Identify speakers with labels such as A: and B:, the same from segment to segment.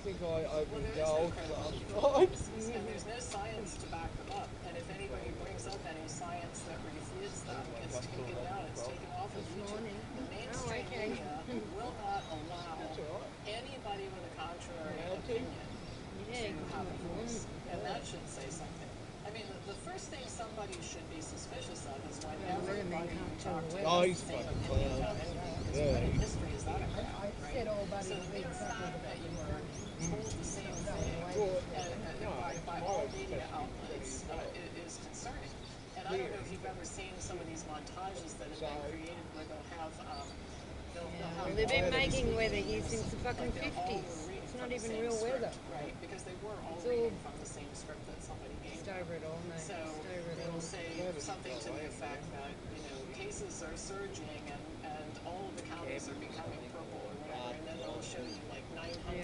A: think I overindulged last night.
B: And there's no science to back them up. And if anybody brings up any science that refutes them, it's taken down, it's taken off of YouTube. The mainstream media will not allow anybody with a contrary opinion to have a voice. And that should say something. I mean, the first thing somebody should be suspicious of is when everybody you talk to has the same opinion about anything. Because what in history is that about, right? So the mere fact that you were told the same thing by all media outlets is concerning. And I don't know if you've ever seen some of these montages that have been created where they'll have
C: they've been making weather here since the fucking 50s. It's not even real weather.
B: Right, because they were all reading from the same script that somebody gave them.
C: Over it all, mate.
B: So it'll say something to the effect that, cases are surging and all of the counties are becoming purple or whatever, and then they'll show you like 900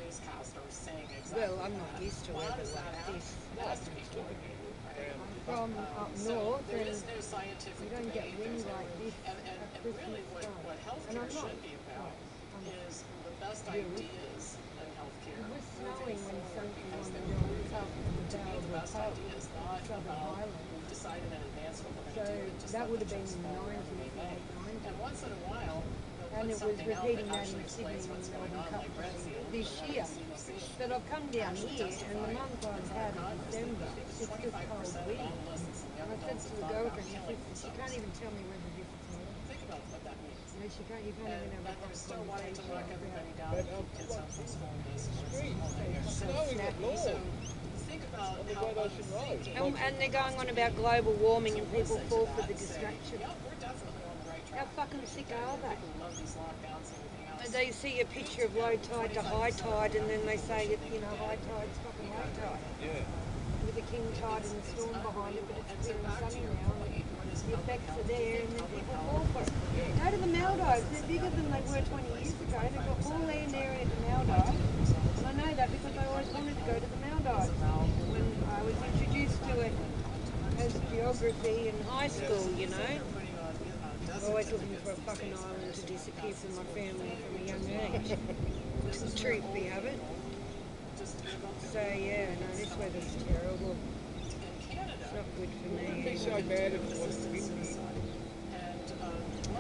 B: newscasters saying exactly
C: well, I'm not used to weather like this.
B: That has to be doing it.
C: From up north,
B: there is no scientific
C: you don't get wind like this.
B: And really what healthcare should be about is the best ideas in healthcare.
C: It was snowing when something
B: because
C: on
B: they
C: the
B: were proved
C: south
B: to be the best ideas, not about we've decided in advance what we're going to do. Just
C: that would have been
B: the
C: 90s.
B: And once in a while,
C: And it was repeating that in Sydney and Melbourne Cup this year. But I've come down here and the month I've had in December, it's just cold wind. And I said to the girlfriend, she can't even tell me whether this is her.
B: Think about what that means.
C: No, you can't even have a
B: They're still wanting to lock everybody down
A: But,
B: and keep kids home from school this
A: Snowing at law.
B: So think about how
A: Road.
C: And they're going on about global warming and people fall for the distraction.
B: yeah, we're definitely on the right
C: How
B: track.
C: fucking sick are they?
B: People love these lockdowns and everything else.
C: And they see a picture of low tide to high tide and then they say that, high tide's fucking low tide.
A: Yeah.
C: With the king tide and the storm behind it, but it's clear and sunny now. The effects are there and then people fall for it. Go to the Maldives, they're bigger than they were 20 years ago. They've got more land area at the Maldives. And I know that because I always wanted to go to the Maldives. When I was introduced to it as geography in high school, I was always looking for a fucking island to disappear from my family from a young age. That's the truth be of it. So yeah, no, this weather's terrible. It's not good for
A: It'd be
C: me.
A: so bad if it wasn't windy.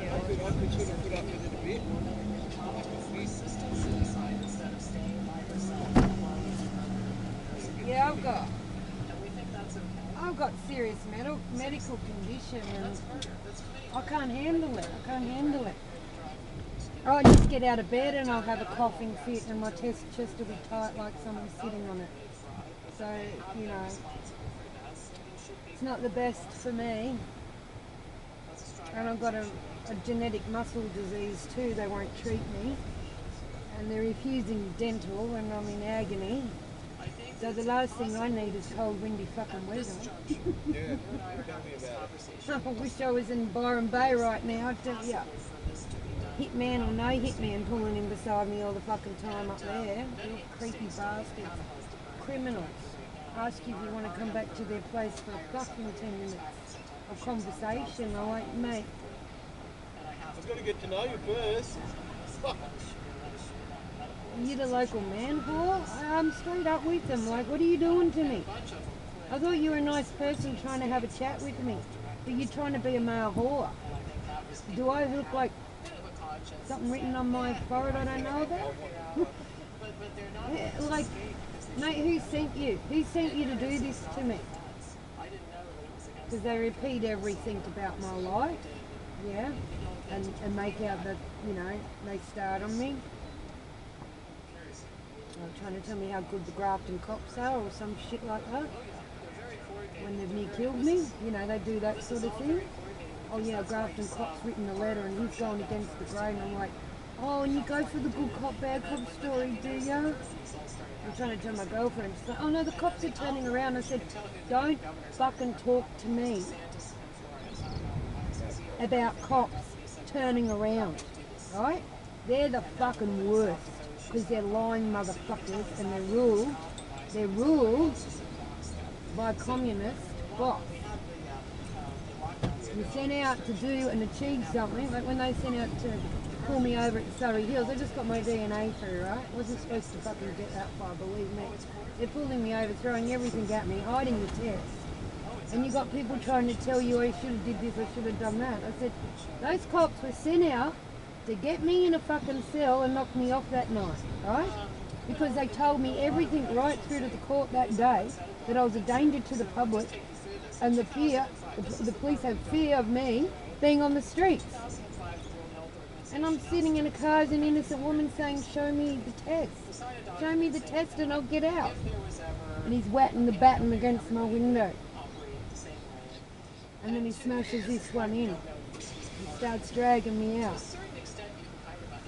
C: Yeah,
A: I could sort of put up with it a bit.
C: yeah, I've got serious medical condition and I can't handle it. I just get out of bed and I'll have a coughing fit and my chest will be tight like someone's sitting on it. So, it's not the best for me. And I've got a genetic muscle disease too, they won't treat me. And they're refusing dental and I'm in agony. So the last thing I need is cold, windy fucking weather.
A: Yeah, tell me about it.
C: I wish I was in Byron Bay right now, I tell ya. Hitman or no hitman pulling in beside me all the fucking time up there. They're creepy bastards. Criminals. Ask you if you want to come back to their place for a fucking 10 minutes of conversation. I'm like, mate.
A: I've got to get to know you first.
C: You're the local man whore? I'm straight up with them. Like, what are you doing to me? I thought you were a nice person trying to have a chat with me, but you're trying to be a male whore. Do I look like something written on my forehead I don't know about? Yeah, like, mate, who sent you? Who sent you to do this to me? Because they repeat everything about my life, yeah, and make out that, they start on me. Trying to tell me how good the Grafton cops are or some shit like that. When they've near killed me, they do that sort of thing. Oh yeah, Grafton cop's written a letter and he's going against the grain. I'm like, oh, and you go for the good cop, bad cop story, do ya? I'm trying to tell my girlfriend, she's like, oh no, the cops are turning around. I said, don't fucking talk to me about cops turning around, right? They're the fucking worst. Because they're lying motherfuckers and they're ruled by communist boss. You're sent out to do and achieve something, like when they sent out to pull me over at Surrey Hills. I just got my DNA through, right? Wasn't supposed to fucking get that far, believe me. They're pulling me over, throwing everything at me, hiding the test. And you got people trying to tell you I should have did this, I should have done that. I said, those cops were sent out to get me in a fucking cell and knock me off that night, right? Because they told me everything right through to the court that day, that I was a danger to the public, and the police had fear of me being on the streets. And I'm sitting in a car as an innocent woman saying, show me the test. Show me the test and I'll get out. And he's wetting the baton against my window. And then he smashes this one in. He starts dragging me out.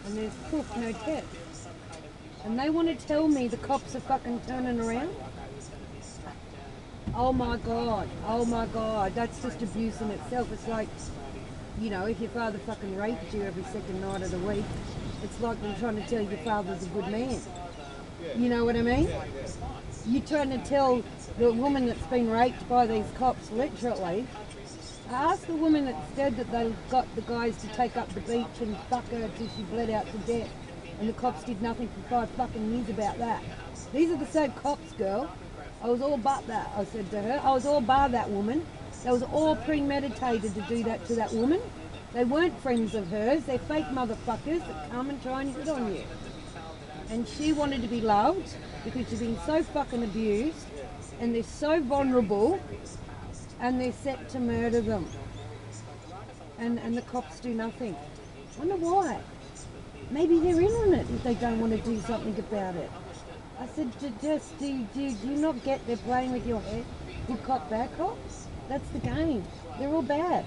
C: And there's poof, no test. And they want to tell me the cops are fucking turning around? Oh my God, that's just abuse in itself. It's like, you know, if your father fucking raped you every second night of the week, it's like them trying to tell your father's a good man. You know what I mean? You're trying to tell the woman that's been raped by these cops, literally. I asked the woman that said that they got the guys to take up the beach and fuck her till she bled out to death, and the cops did nothing for 5 fucking years about that. These are the same cops, girl. I was all but that, I said to her. I was all bar that woman. That was all premeditated to do that to that woman. They weren't friends of hers. They're fake motherfuckers that come and try and hit on you. And she wanted to be loved because she's been so fucking abused, and they're so vulnerable, and they're set to murder them. And the cops do nothing. I wonder why. Maybe they're in on it if they don't want to do something about it. I said, do you not get they're playing with your head? Good cop, bad cop? That's the game. They're all bad.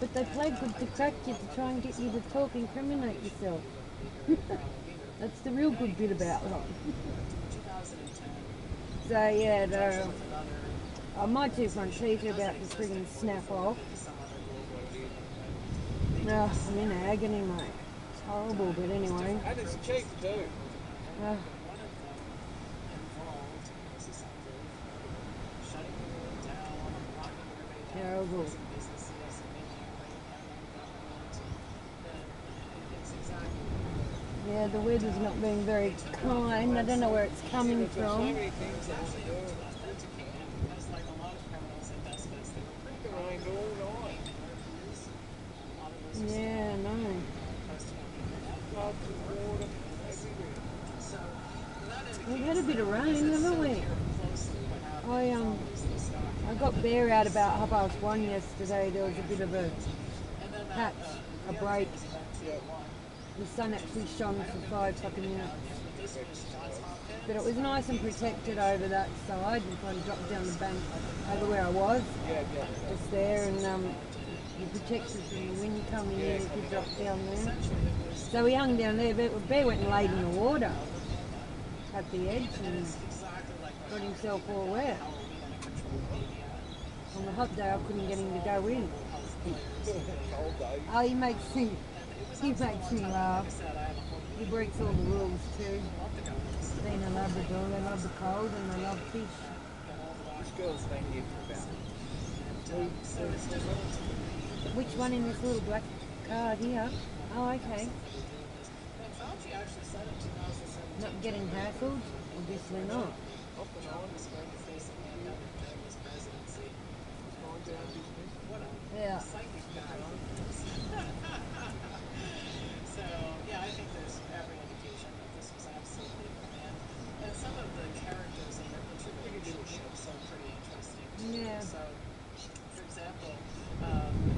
C: But they play good to crack you to try and get you to talk and incriminate yourself. That's the real good bit about them. So yeah, my 2 front teeth are about to friggin' snap off. Oh, I'm in agony, mate. It's horrible, but anyway.
A: And it's cheap too.
C: Terrible. Yeah, the weather's not being very kind. I don't know where it's coming from. Yeah, no. We've had a bit of rain, haven't we? I got bare out about 1:30 yesterday. There was a bit of a patch, a break. The sun actually shone for 5 fucking minutes. But it was nice and protected over that side. You kind of dropped down the bank over where I was. Just there, and you protected from the wind coming in if you drop down there. So we hung down there, but Bear went and laid in the water at the edge and got himself all wet. On the hot day I couldn't get him to go in. Oh, he makes me laugh. He breaks all the rules too. Being a Labrador, they love the cold and they love fish.
A: This girl's been here for about
C: Which one in this little black card here? Oh, okay. Not getting hassled? Obviously not. Yeah.
B: So, yeah, I think there's every indication that this was absolutely planned. And some of the characters in the relationships are pretty interesting.
C: Yeah.
B: So, for example,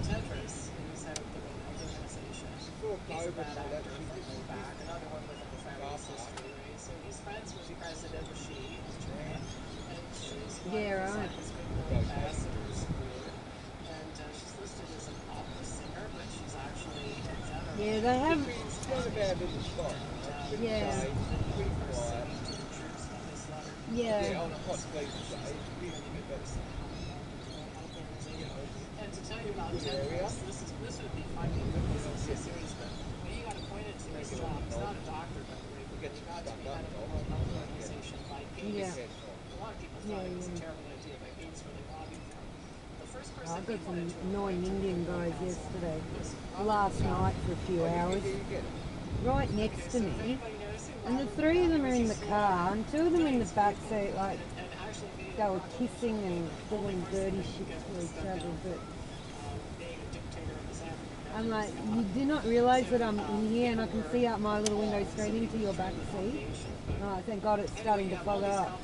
B: Tetris, who's head of the organization, he's a bad actor from back, another one with a fabulous history, right? So he's friends with President Rashid, and she's
C: Yeah, right.
B: ambassadors career. And she's listed as an opera singer, but she's actually a general.
C: Yeah, they have.
A: It's going about in the spot.
C: Yeah.
A: Pretty quiet.
C: Yeah.
A: Yeah, on a hot day today, it's really a bit better.
B: And to tell you about Tetris, this would be funny because it's so serious, but when he got appointed to this job, he's not a doctor, by the way, but he got to be head of a World Health Organization by Gates.
C: Yeah.
B: A lot of people thought it was a terrible idea, but Gates really lobbied for him. The first
C: I
B: person
C: got
B: he
C: some
B: wanted to
C: annoying
B: avoid
C: Indian
B: to
C: guys
B: the
C: yesterday.
B: was
C: Last night for a few hours. Right next to me. And the three of them are in the car, and two of them in the back seat, like, they were kissing and doing dirty shit to each other, but I'm like, you do not realise that I'm in here and I can see out my little window straight into your back seat? Oh, thank God it's starting to fog up.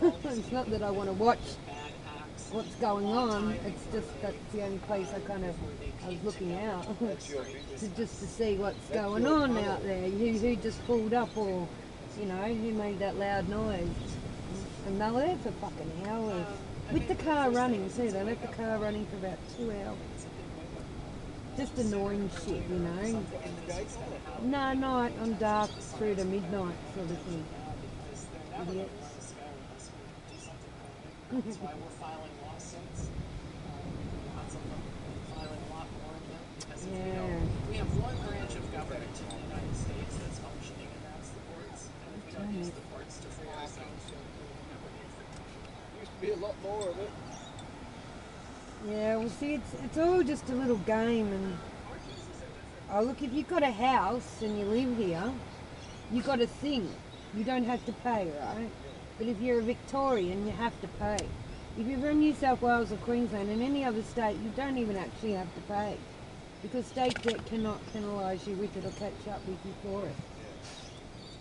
C: It's not that I want to watch what's going on, it's just that's the only place I was looking out to see what's going on out there, who just pulled up or, you know, who made that loud noise. And they were there for fucking hours. With the car running too, they left the car running for about 2 hours. Just annoying shit, you know. No, night on dark through to midnight sort of thing. Idiots.
B: That's why we're filing lawsuits. Filing a lot more of them because if we have one branch of government in the United States that's functioning, and that's the courts. And if we don't use the courts to free ourselves,
A: Used to be a lot more of it.
C: Yeah, well, see, it's all just a little game, and oh, look, if you've got a house and you live here, you've got a thing. You don't have to pay, right? But if you're a Victorian, you have to pay. If you're from New South Wales or Queensland and any other state, you don't even actually have to pay, because state debt cannot penalise you with it or catch up with you for it.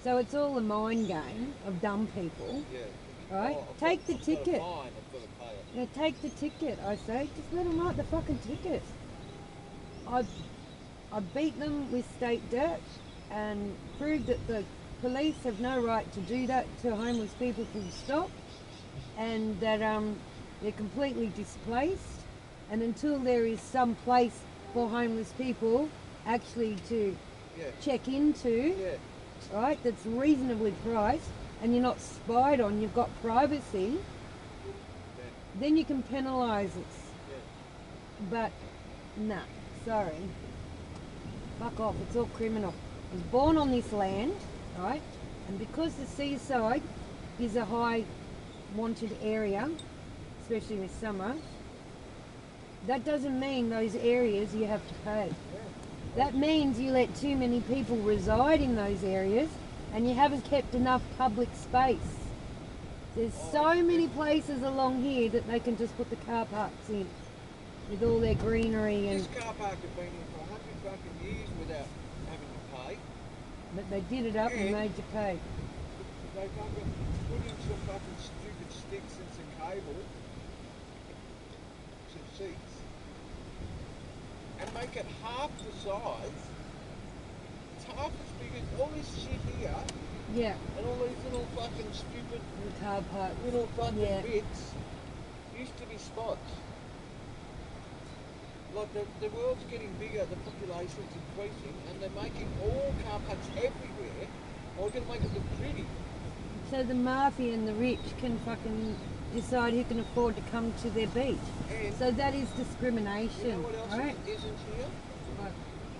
C: So it's all a mind game of dumb people, right? Take the ticket. Yeah, take the ticket, I say. Just let them write the fucking ticket. I beat them with state debt and proved that the police have no right to do that to homeless people, full stop, and that they're completely displaced, and until there is some place for homeless people actually to check into, right, that's reasonably priced, and you're not spied on, you've got privacy, then you can penalise us. But nah, sorry. Fuck off, it's all criminal. I was born on this land, right? And because the seaside is a high wanted area, especially in summer, that doesn't mean those areas you have to pay. That means you let too many people reside in those areas and you haven't kept enough public space. There's so many places along here that they can just put the car parks in with all their greenery and...
A: This car park has been in for 100 fucking years without having to pay.
C: But they did it up and made you pay.
A: They fucking put in some fucking stupid sticks and some cable, some seats, and make it half the size. It's half as big as all this shit here.
C: Yeah.
A: And all these little fucking stupid
C: car park.
A: Little fucking bits used to be spots. Like the world's getting bigger, the population's increasing, and they're making all car parks everywhere. Or we're going to make it look pretty.
C: So the mafia and the rich can fucking decide who can afford to come to their beach.
A: And
C: so that is discrimination,
A: you know what else
C: right?
A: Isn't here?
C: What?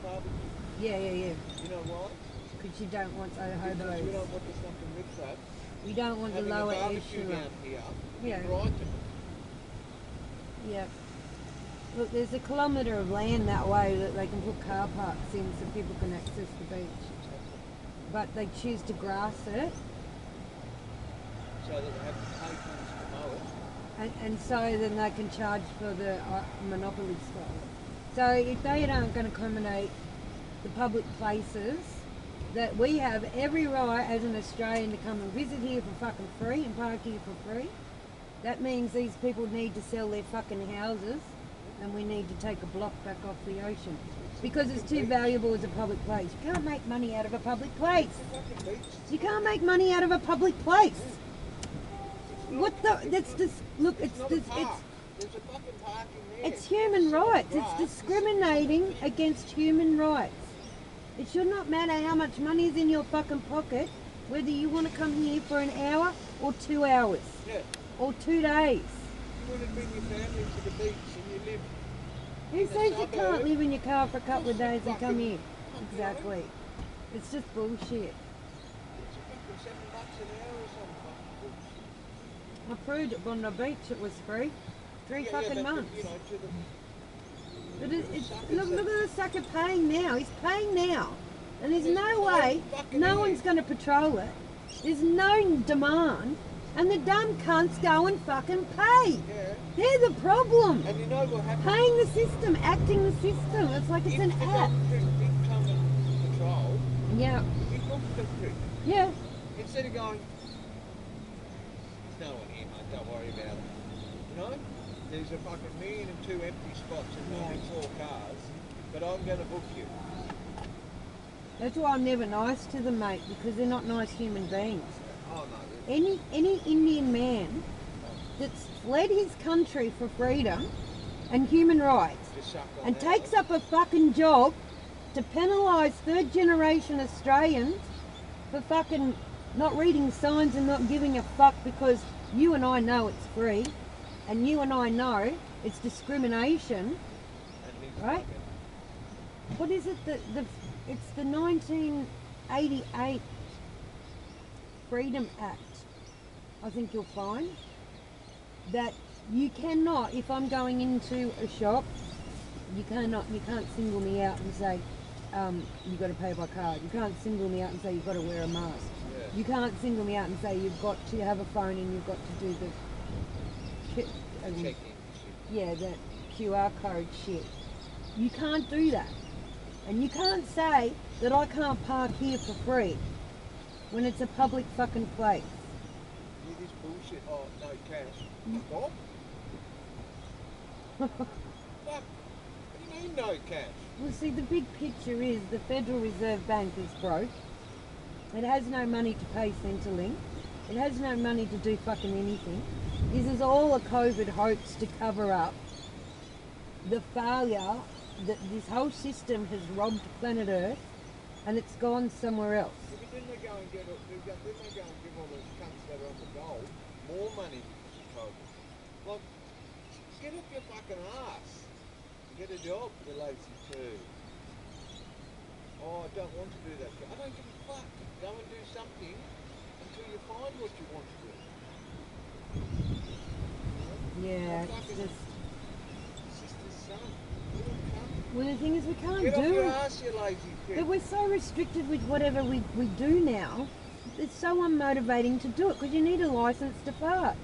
A: Barbecue.
C: Yeah.
A: You know why?
C: Because you don't want the hobos.
A: Because we don't want the fucking rich up.
C: We don't want the lower echelon.
A: Down here.
C: Yeah.
A: Brighton.
C: Yeah. Look, there's a kilometre of land that way that they can put car parks in so people can access the beach. But they choose to grass it.
A: So that they have to pay funds to mow it.
C: And so then they can charge for the monopoly style. So if they aren't going to accommodate the public places, that we have every right as an Australian to come and visit here for fucking free and park here for free, that means these people need to sell their fucking houses and we need to take a block back off the ocean. Because it's too valuable as a public place. You can't make money out of a public place. You can't make money out of a public place. What the? That's just look. It's
A: there's a fucking park in there.
C: It's human rights. It's discriminating against human rights. It should not matter how much money is in your fucking pocket, whether you want to come here for an hour or 2 hours, or 2 days.
A: You want to bring your family to the beach and you live.
C: Who says you can't live in your car for a couple of days and come here? Exactly. It's just bullshit.
A: It's fucking $7 an hour or something.
C: I proved at Bondi Beach it was free. 3
A: Yeah,
C: fucking
A: but,
C: months.
A: you know, to the,
C: But it's
A: suckers
C: look at the sucker paying now. He's paying now. And there's
A: There's
C: no
A: no
C: way
A: fucking
C: no
A: way.
C: one's going to patrol it. There's no demand. And the dumb cunts go and fucking pay.
A: yeah.
C: They're the problem.
A: And you know what happens?
C: Paying the system, acting the system. It's like it's
A: If
C: an
A: the
C: app.
A: doctors did come and patrol,
C: Yeah.
A: we booked the prick.
C: Yeah.
A: Instead of going, there's no one here, mate, don't worry about it. You know? There's a fucking 1,002 empty spots and only 4 cars, but I'm going to book you.
C: That's why I'm never nice to them, mate, because they're not nice human beings.
A: Oh, no.
C: Any Indian man that's fled his country for freedom and human rights
A: Just suck on
C: and
A: that.
C: takes up a fucking job to penalise third generation Australians for fucking not reading signs and not giving a fuck, because you and I know it's free and you and I know it's discrimination,
A: And he's
C: right?
A: fucking-
C: What is it? It's the 1988 Freedom Act. I think you'll find that you cannot, if I'm going into a shop, you can't single me out and say, you've got to pay by card. You can't single me out and say you've got to wear a mask.
A: Yeah.
C: You can't single me out and say you've got to have a phone and you've got to do the
A: Check-in.
C: yeah, that QR code shit. You can't do that. And you can't say that I can't park here for free when it's a public fucking place.
A: Yeah, this bullshit. Oh, no cash. Fuck off. Fuck. What do you mean no cash?
C: Well, see, the big picture is the Federal Reserve Bank is broke. It has no money to pay Centrelink. It has no money to do fucking anything. This is all a COVID hoax to cover up the failure that this whole system has robbed planet Earth, and it's gone somewhere else.
A: Yeah, but then they go and give all those cunts that are on the dole more money because of COVID. Like, get up your fucking ass and get a job, you lazy poo. Oh, I don't want to do that. I don't give a fuck. Go and do something until you find what you want to do.
C: Yeah,
A: Like
C: it's
A: fucking
C: just...
A: sister's son. Little cunt.
C: Well, the thing is, we can't
A: Get off
C: do
A: your
C: it.
A: ass, you lazy prick.
C: But we're so restricted with whatever we do now. It's so unmotivating to do it because you need a license to fart.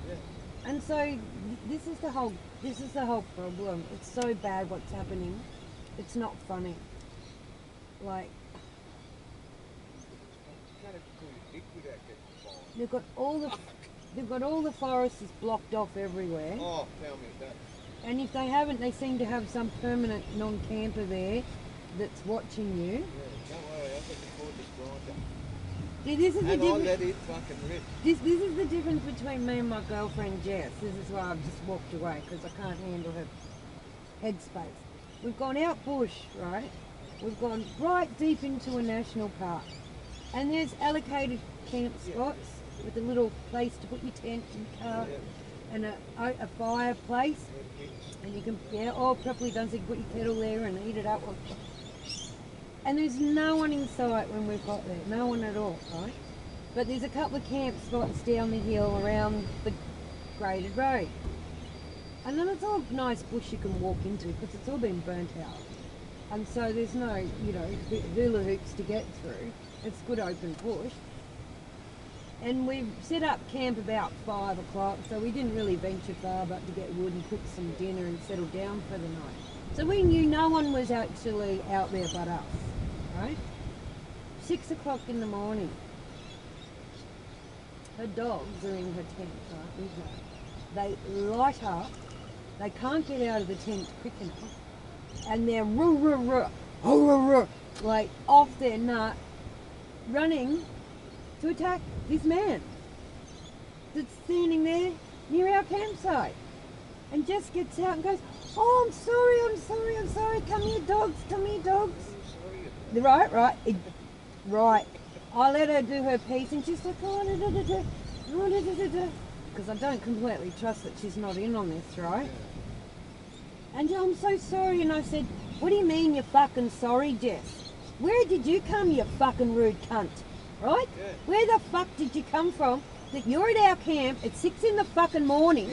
A: Yeah.
C: And so this is the whole problem. It's so bad what's happening. It's not funny. Like,
A: You can't have to pull your dick without getting fined.
C: they've got all the forests is blocked off everywhere.
A: Oh, tell me that.
C: And if they haven't, they seem to have some permanent non-camper there that's watching you.
A: Yeah, don't worry, I've got the cordless grinder.
C: See, this is the
A: And I
C: difference.
A: let it fucking rip.
C: This is the difference between me and my girlfriend Jess. This is why I've just walked away, because I can't handle her headspace. We've gone out bush, right? We've gone right deep into a national park. And there's allocated camp spots with a little place to put your tent and car and a fireplace. And you can, all properly done, so you can put your kettle there and heat it up. And there's no one in sight when we've got there, no one at all, right? But there's a couple of camp spots down the hill around the graded road. And then it's all nice bush you can walk into because it's all been burnt out. And so there's no, hula hoops to get through. It's good open bush. And we've set up camp about 5 o'clock, so we didn't really venture far but to get wood and cook some dinner and settle down for the night. So we knew no one was actually out there but us, right? 6 o'clock in the morning. Her dogs are in her tent, right, with her. They light up, they can't get out of the tent quick enough, and they're like off their nut, running to attack this man that's standing there near our campsite. And Jess gets out and goes, oh, I'm sorry, come here dogs. Right. I let her do her piece and she's like, because I don't completely trust that she's not in on this, right? And I'm so sorry. And I said, what do you mean you're fucking sorry, Jess? Where did you come, you fucking rude cunt? Right?
A: Yeah.
C: Where the fuck did you come from that you're at our camp at 6 in the fucking morning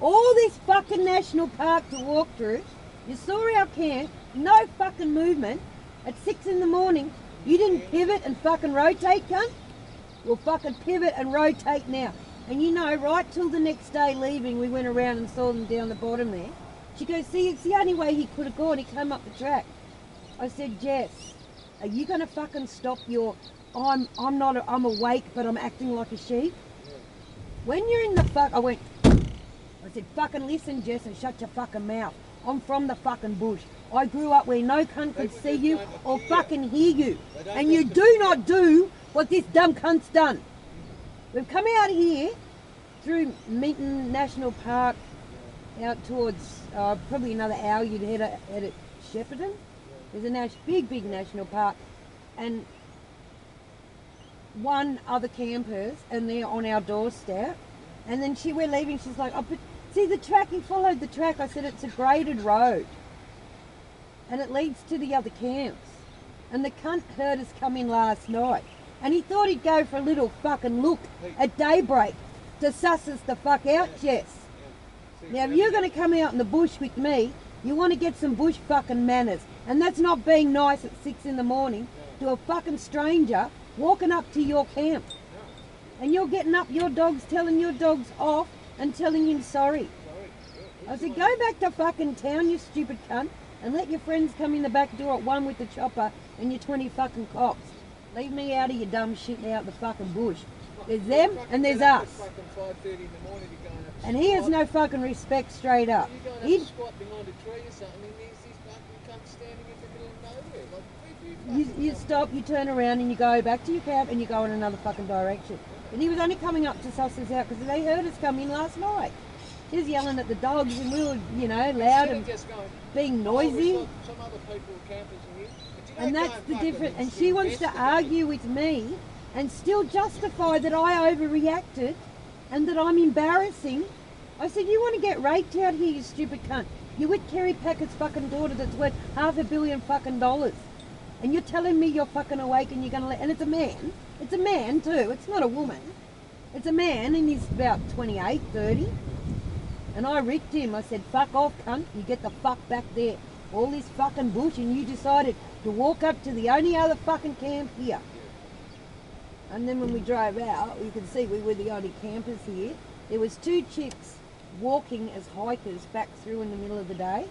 C: All this fucking national park to walk through. You saw our camp, no fucking movement. At 6 in the morning, you didn't pivot and fucking rotate, cunt? We'll fucking pivot and rotate now. And you know, right till the next day leaving, we went around and saw them down the bottom there. She goes, see, it's the only way he could have gone. He came up the track. I said, Jess, are you going to fucking stop your, I'm awake, but I'm acting like a sheep? When you're in the I said, fucking listen, Jess, and shut your fucking mouth. I'm from the fucking bush. I grew up where no cunt could see you or fucking hear you. And you do not do what this dumb cunt's done. We've come out here through Minton National Park out towards probably another hour you'd head at Shepparton. There's a big national park and one other campers and they're on our doorstep. And then we're leaving, she's like, oh, but see the track, he followed the track. I said, it's a graded road. And it leads to the other camps. And the cunt heard us come in last night. And he thought he'd go for a little fucking look at daybreak to suss us the fuck out, Jess. Now, if you're going to come out in the bush with me, you want to get some bush fucking manners. And that's not being nice at 6 in the morning to a fucking stranger walking up to your camp. And you're getting up your dogs, telling your dogs off and telling him sorry. I said, go back to fucking town, you stupid cunt, and let your friends come in the back door at 1 with the chopper and your 20 fucking cops. Leave me out of your dumb shit out the fucking bush. There's them and there's us. And he has no fucking respect straight up.
A: He'd squat behind a tree or something and there's this fucking cunt standing in the middle of nowhere.
C: You stop, you turn around and you go back to your camp and you go in another fucking direction. And he was only coming up to suss us out because they heard us come in last night. He was yelling at the dogs and we were, you know, loud and being noisy.
A: Some other people were campers in here.
C: And that's the difference. And she wants to argue with me and still justify that I overreacted and that I'm embarrassing. I said, you want to get raped out here, you stupid cunt. You're with Kerry Packett's fucking daughter that's worth $500 million fucking dollars. And you're telling me you're fucking awake and you're going to let... And it's a man. It's a man too. It's not a woman. It's a man and he's about 28, 30. And I ripped him. I said, fuck off, cunt. You get the fuck back there. All this fucking bush and you decided to walk up to the only other fucking camp here. And then when we drove out, you could see we were the only campers here. There was 2 chicks walking as hikers back through in the middle of the day.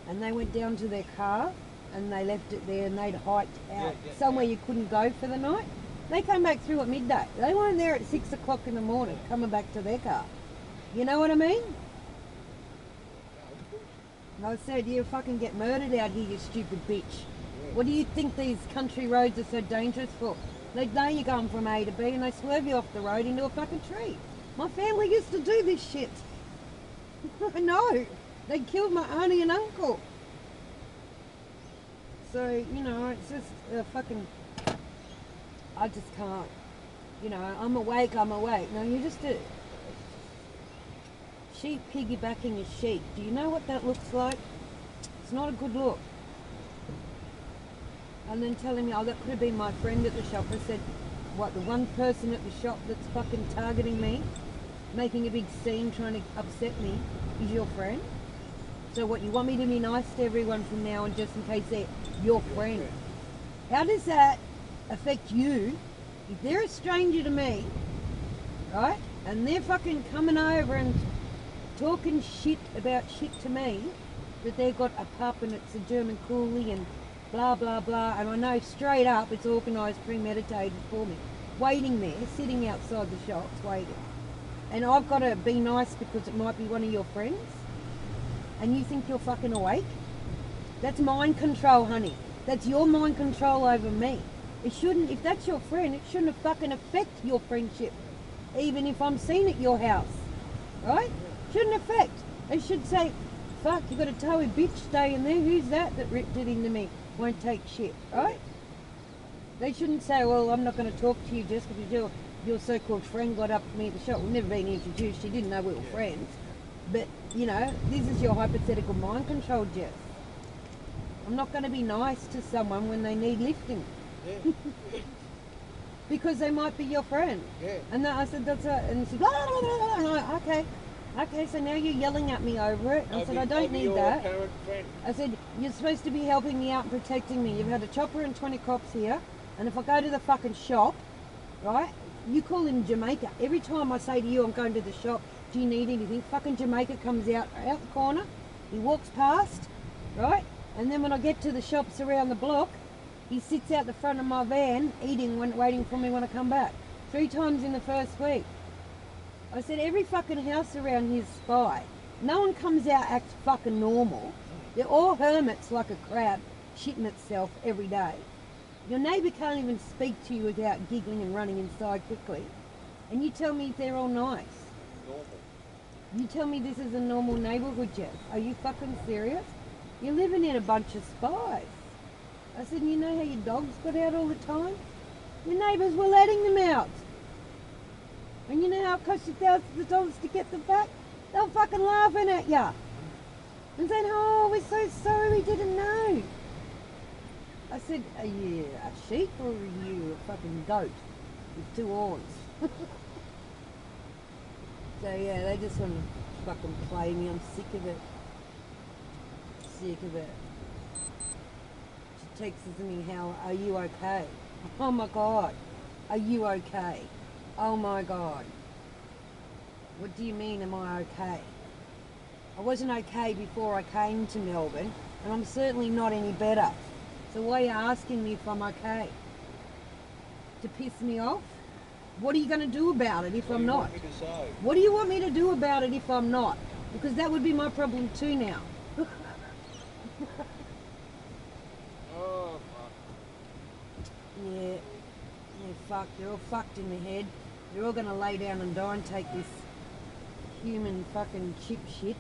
C: And they went down to their car and they left it there and they'd hiked out somewhere you couldn't go for the night. They came back through at midday. They weren't there at 6 o'clock in the morning coming back to their car. You know what I mean? And I said, you fucking get murdered out here, you stupid bitch. What do you think these country roads are so dangerous for? They know you're going from A to B and they swerve you off the road into a fucking tree. My family used to do this shit. I know. They killed my auntie and uncle. So, you know, it's just fucking... I just can't. You know, I'm awake. No, you're just a sheep piggybacking a sheep. Do you know what that looks like? It's not a good look. And then telling me, oh, that could have been my friend at the shop. I said, what, the one person at the shop that's fucking targeting me, making a big scene, trying to upset me, is your friend? So what, you want me to be nice to everyone from now on just in case they're your friend? How does that affect you if they're a stranger to me, right? And they're fucking coming over and talking shit about shit to me, that they've got a pup and it's a German Coolie and blah, blah, blah. And I know straight up it's organised, premeditated for me. Waiting there, sitting outside the shops, waiting. And I've got to be nice because it might be one of your friends. And you think you're fucking awake? That's mind control, honey. That's your mind control over me. It shouldn't, if that's your friend, it shouldn't fucking affect your friendship. Even if I'm seen at your house. Right? Shouldn't affect. They should say, fuck, you got a towy bitch staying there. Who's that ripped it into me? Won't take shit. Right? They shouldn't say, well, I'm not going to talk to you just because your so-called friend got up to me at the shop. We've never been introduced. She didn't know we were friends. But, you know, this is your hypothetical mind control, Jeff. I'm not going to be nice to someone when they need lifting. Yeah. Because they might be your friend.
A: Yeah.
C: And I said, that's a, and he said, blah, blah, blah, blah. I'm like, okay. Okay, so now you're yelling at me over it. I said, I don't need
A: your
C: that.
A: apparent friend.
C: I said, you're supposed to be helping me out and protecting me. You've had a chopper and 20 cops here. And if I go to the fucking shop, right, you call him Jamaica. Every time I say to you, I'm going to the shop, do you need anything? Fucking Jamaica comes out the corner. He walks past, right? And then when I get to the shops around the block, he sits out the front of my van eating, waiting for me when I come back. 3 times in the first week. I said, every fucking house around here's spy. No one comes out acts fucking normal. They're all hermits like a crab, shitting itself every day. Your neighbour can't even speak to you without giggling and running inside quickly. And you tell me they're all nice.
A: Normal.
C: You tell me this is a normal neighbourhood, Jeff. Are you fucking serious? You're living in a bunch of spies. I said, you know how your dogs got out all the time? Your neighbours were letting them out. And you know how it costs you thousands of dollars to get them back? They're fucking laughing at ya. And saying, oh, we're so sorry, we didn't know. I said, are you a sheep or are you a fucking goat with 2 horns? So yeah, they just want to fucking play me. I'm sick of it. Sick of it. She texts me, how are you okay? Oh my God. Are you okay? Oh my God. What do you mean, am I okay? I wasn't okay before I came to Melbourne, and I'm certainly not any better. So why are you asking me if I'm okay? To piss me off? What are you going to do about it if I'm not? What do you want me to do about it if I'm not? Because that would be my problem too now.
A: Oh, fuck.
C: Yeah. Yeah, fuck. They're all fucked in the head. They're all going to lay down and die and take this human fucking chip shit.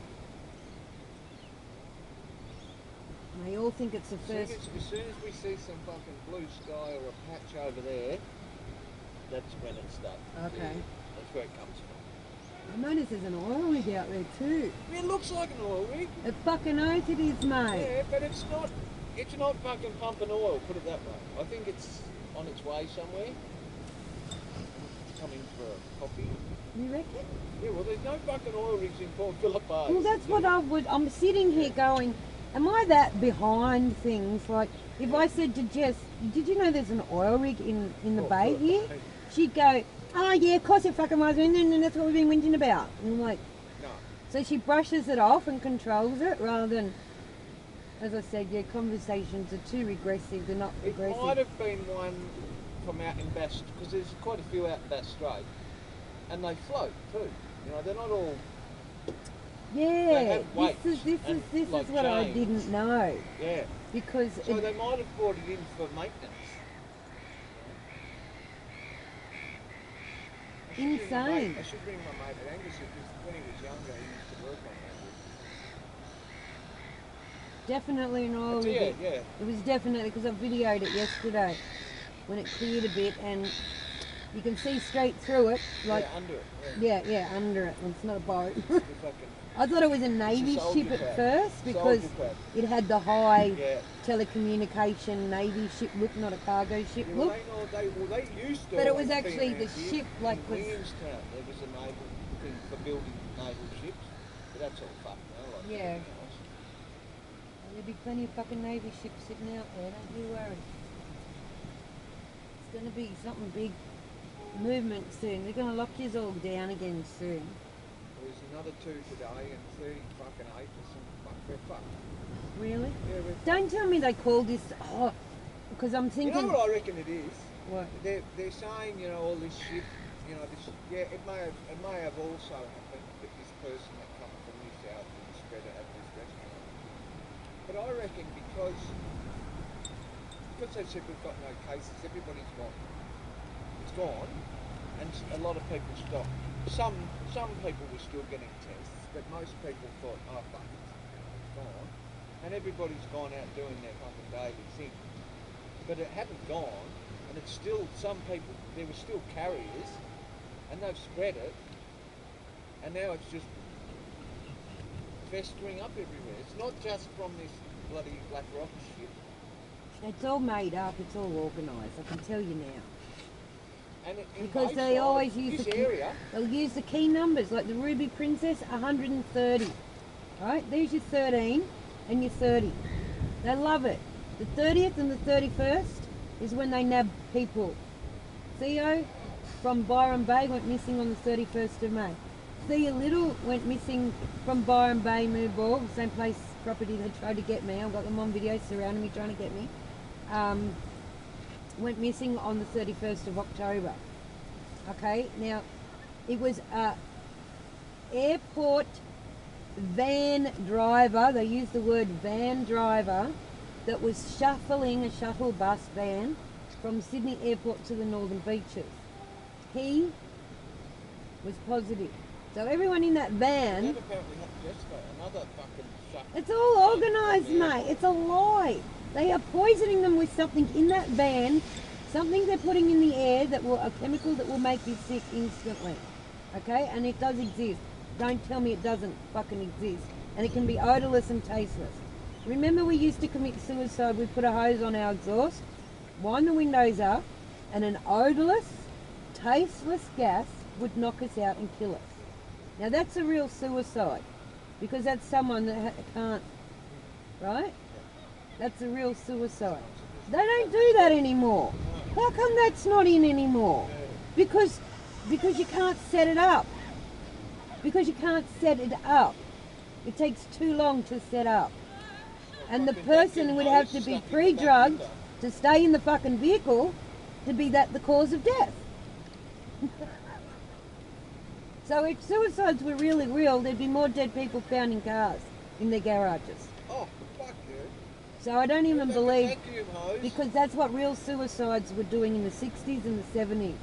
C: And they all think it's the first...
A: As soon as we see some fucking blue sky or a patch over there, that's when it starts.
C: Okay.
A: That's where it comes from.
C: I notice there's an oil rig out there too.
A: It looks like an oil rig.
C: It fucking oath it is, mate.
A: Yeah, but it's not fucking pumping oil, put it that way. I think it's on its way somewhere. It's coming for a coffee.
C: You reckon?
A: Yeah, well there's no fucking oil rigs in Port Phillip Bay.
C: Well, that's what I'm sitting here going, am I that behind things? Like, if I said to Jess, did you know there's an oil rig in the bay here? She'd go, oh yeah, of course it fucking was, and that's what we've been whinging about. And I'm like,
A: No.
C: so she brushes it off and controls it rather than, as I said, yeah, conversations are too regressive, they're not
A: It
C: progressive.
A: might have been one from out in Bass, because there's quite a few out in Bass Strait, and they float too. You know, they're not all...
C: Yeah,
A: weights
C: this
A: and,
C: is
A: like,
C: what I
A: chains.
C: didn't know.
A: Yeah.
C: Because
A: So they might have brought it in for maintenance.
C: Insane.
A: I should bring my mate Angus in, because when he was younger he used to work on that.
C: definitely an oil rig.
A: Yeah, yeah.
C: It was definitely, because I videoed it yesterday when it cleared a bit, and you can see straight through it. Like,
A: yeah, under it.
C: yeah, under it. It's not a boat.
A: The fucking
C: I thought it was a Navy
A: soldier
C: ship at
A: crab.
C: first because
A: Soldier crab.
C: it had the high
A: Yeah.
C: telecommunication Navy ship look, not a cargo ship
A: Yeah, well,
C: look.
A: they used to.
C: But it was
A: always be
C: actually
A: around
C: the
A: here.
C: ship, like,
A: in
C: was-
A: Williamstown. There was a naval thing for building naval ships, but that's all fucked now. Like
C: Yeah.
A: everything else.
C: There'll be plenty of fucking Navy ships sitting out there, don't you worry. It's going to be something big movement soon. They're going to lock you all down again soon.
A: There's another 2 today and 30 fucking 8 or something. Fuck, we're fucked.
C: Really?
A: Yeah, we're fucked.
C: Don't tell me they call this, because I'm
A: You
C: thinking...
A: know what I reckon it is?
C: What?
A: They're saying, you know, all this shit, you know, this, yeah, it may have also happened that this person that come from New South and spread it at this restaurant. But I reckon because they said we've got no cases, everybody's gone. It's gone, and a lot of people stopped. Some people were still getting tests, but most people thought, oh fuck, it's gone. And everybody's gone out doing their fucking daily thing. But it hadn't gone, and it's still, some people, there were still carriers, and they've spread it, and now it's just festering up everywhere. It's not just from this bloody Black Rock shit.
C: It's all made up, it's all organised, I can tell you now.
A: And in
C: Because they
A: Bayside,
C: always use
A: this
C: the
A: area,
C: they'll use the key numbers, like the Ruby Princess, 130. Right? There's your 13 and your 30. They love it. The 30th and the 31st is when they nab people. Theo from Byron Bay went missing on the 31st of May. Thea Little went missing from Byron Bay, Moorball, the same place, property they tried to get me. I've got them on video surrounding me trying to get me. Went missing on the 31st of October. Okay, now it was a airport van driver, they used the word van driver, that was shuffling a shuttle bus van from Sydney Airport to the Northern Beaches. He was positive. So everyone in that van...
A: that apparently happened yesterday. Another fucking shut.
C: It's all organised, mate. It's a lie. They are poisoning them with something in that van, something they're putting in the air, that will, a chemical that will make you sick instantly. Okay? And it does exist. Don't tell me it doesn't fucking exist. And it can be odourless and tasteless. Remember we used to commit suicide, we put a hose on our exhaust, wind the windows up, and an odourless, tasteless gas would knock us out and kill us. Now that's a real suicide, because that's someone that can't, right? That's a real suicide. They don't do that anymore. How come that's not in anymore? Because you can't set it up. Because you can't set it up. It takes too long to set up. And the person would have to be pre-drugged to stay in the fucking vehicle to be that the cause of death. So if suicides were really real, there'd be more dead people found in cars, in their garages.
A: Oh, fuck you.
C: So I don't even believe,
A: Vacuum hose.
C: because that's what real suicides were doing in the 60s and the 70s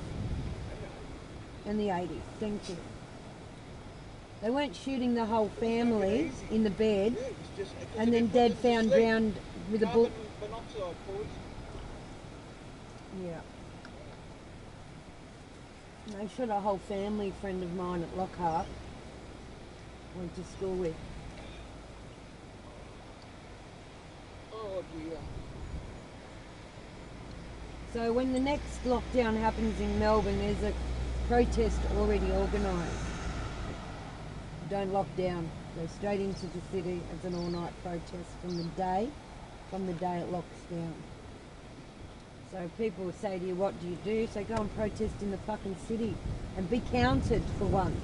C: and the 80s. Thank you. They weren't shooting the whole family in the bed
A: Yeah, it was just,
C: and then dead found drowned with a bullet.
A: Carbon monoxide poison.
C: Yeah. They shot a whole family friend of mine at Lockhart. Went to school with.
A: Oh dear.
C: So when the next lockdown happens in Melbourne, there's a protest already organised. Don't lock down. Go straight into the city as an all-night protest from the day it locks down. So people will say to you, what do you do? So go and protest in the fucking city and be counted for once.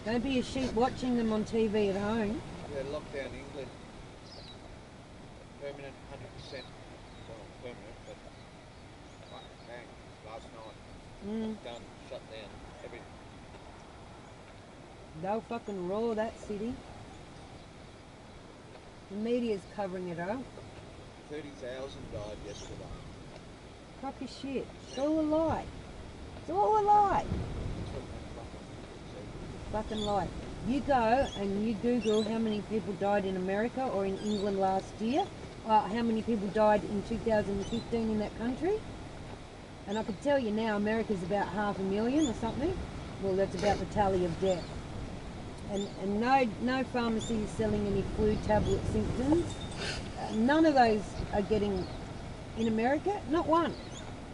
C: Don't be a sheep watching them on TV at home.
A: Yeah, lockdown England. Permanent, 100%. Well, not permanent, but fucking bang. Last night. Done. Shut down. Everything.
C: They'll fucking roar that city. The media's covering it up.
A: 30,000 died yesterday.
C: Crock of shit. It's all a lie. It's all a lie. Fucking lie. You go and you Google how many people died in America or in England last year, how many people died in 2015 in that country, and I could tell you now America's about 500,000 or something. Well, that's about the tally of death. And no pharmacy is selling any flu tablet symptoms. None of those are getting in America, not one.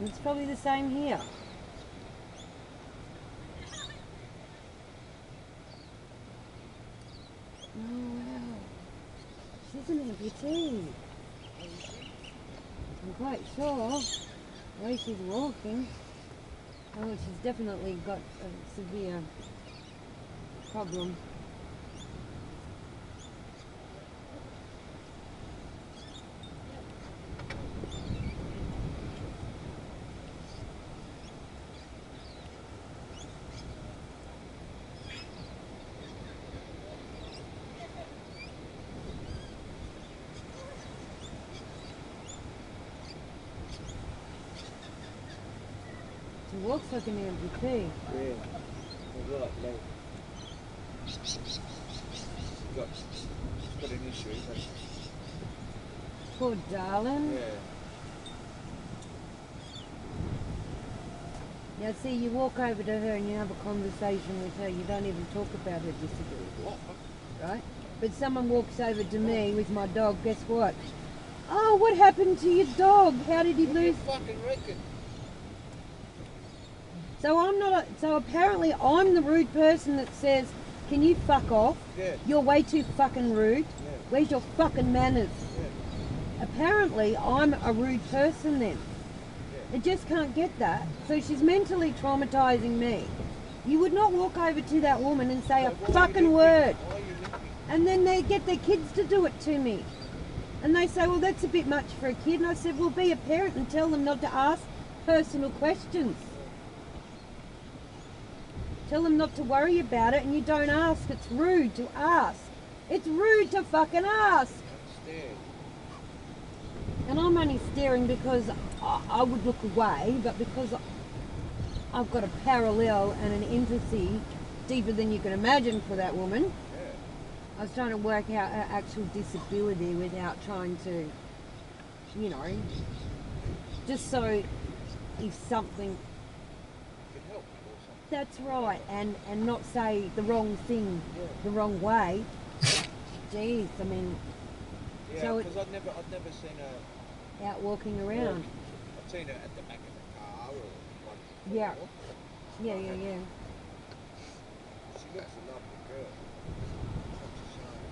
C: And it's probably the same here. Oh wow, she's an amputee. I'm quite sure the way she's walking. Oh, she's definitely got a severe problem. She walks like an amputee.
A: Yeah. The right leg. She's got an issue, hasn't she?
C: Poor darling.
A: Yeah.
C: Now see, you walk over to her and you have a conversation with her, you don't even talk about her disability, right? But someone walks over to me with my dog, guess what? Oh, what happened to your dog? How did he
A: What do you
C: lose?
A: fucking reckon?
C: So I'm not. So apparently I'm the rude person that says, "Can you fuck off?
A: Yeah.
C: You're way too fucking rude.
A: Yeah.
C: Where's your fucking manners?"
A: Yeah.
C: Apparently I'm a rude person then.
A: Yeah.
C: I just can't get that. So she's mentally traumatizing me. You would not walk over to that woman and say a
A: So why are you
C: fucking
A: limping?
C: word.
A: Why are you limping?
C: And then they get their kids to do it to me. And they say, well, that's a bit much for a kid. And I said, well, be a parent and tell them not to ask personal questions. Tell them not to worry about it, and you don't ask. It's rude to ask. It's rude to fucking ask.
A: Understand.
C: And I'm only staring because I would look away, but because I've got a parallel and an empathy deeper than you can imagine for that woman.
A: Yeah.
C: I was trying to work out her actual disability without trying to, you know, just so if something,
A: Can help or something.
C: that's right, and not say the wrong thing
A: Yeah.
C: the wrong way. Jeez, I mean,
A: Yeah,
C: So
A: because I'd never seen her.
C: out walking around.
A: I've seen her at the back of the car or like.
C: Yeah.
A: before.
C: Yeah, yeah, yeah.
A: She looks a lovely girl. Such a shame.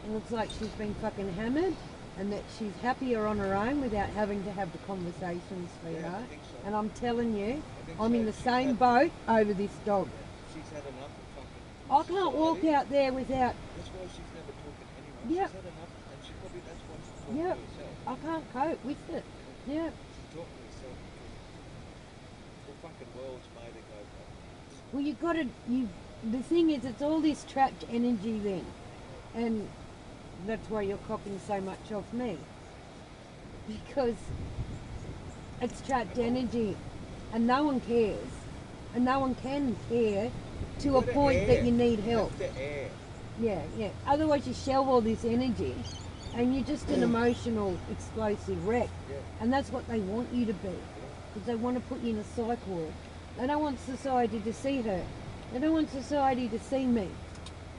C: It looks like she's been fucking hammered, and that she's happier on her own without having to have the conversations,
A: Yeah, I
C: sweetheart.
A: think so.
C: And I'm telling you,
A: I think
C: I'm
A: so.
C: in the
A: She's
C: same
A: had-
C: boat over this dog.
A: She's had enough of fucking.
C: I can't walk
A: society.
C: out there without.
A: That's why she's never talking to anyone.
C: Yep.
A: She's had enough, and she probably that's why she's talking
C: Yep.
A: to herself.
C: I can't cope with it. Yeah.
A: She's talking to herself because the fucking world's made her go backwards.
C: Well, you got to. The thing is, it's all this trapped energy then, and that's why you're copying so much of me, because it's trapped energy, and no one cares, and no one can care to a
A: Gotta
C: point that
A: air.
C: you need
A: You
C: help.
A: have to air.
C: Yeah, yeah. Otherwise, you shelve all this energy, and you're just an emotional, explosive wreck.
A: Yeah.
C: And that's what they want you to be, because they want to put you in a psych ward. They don't want society to see her. They don't want society to see me.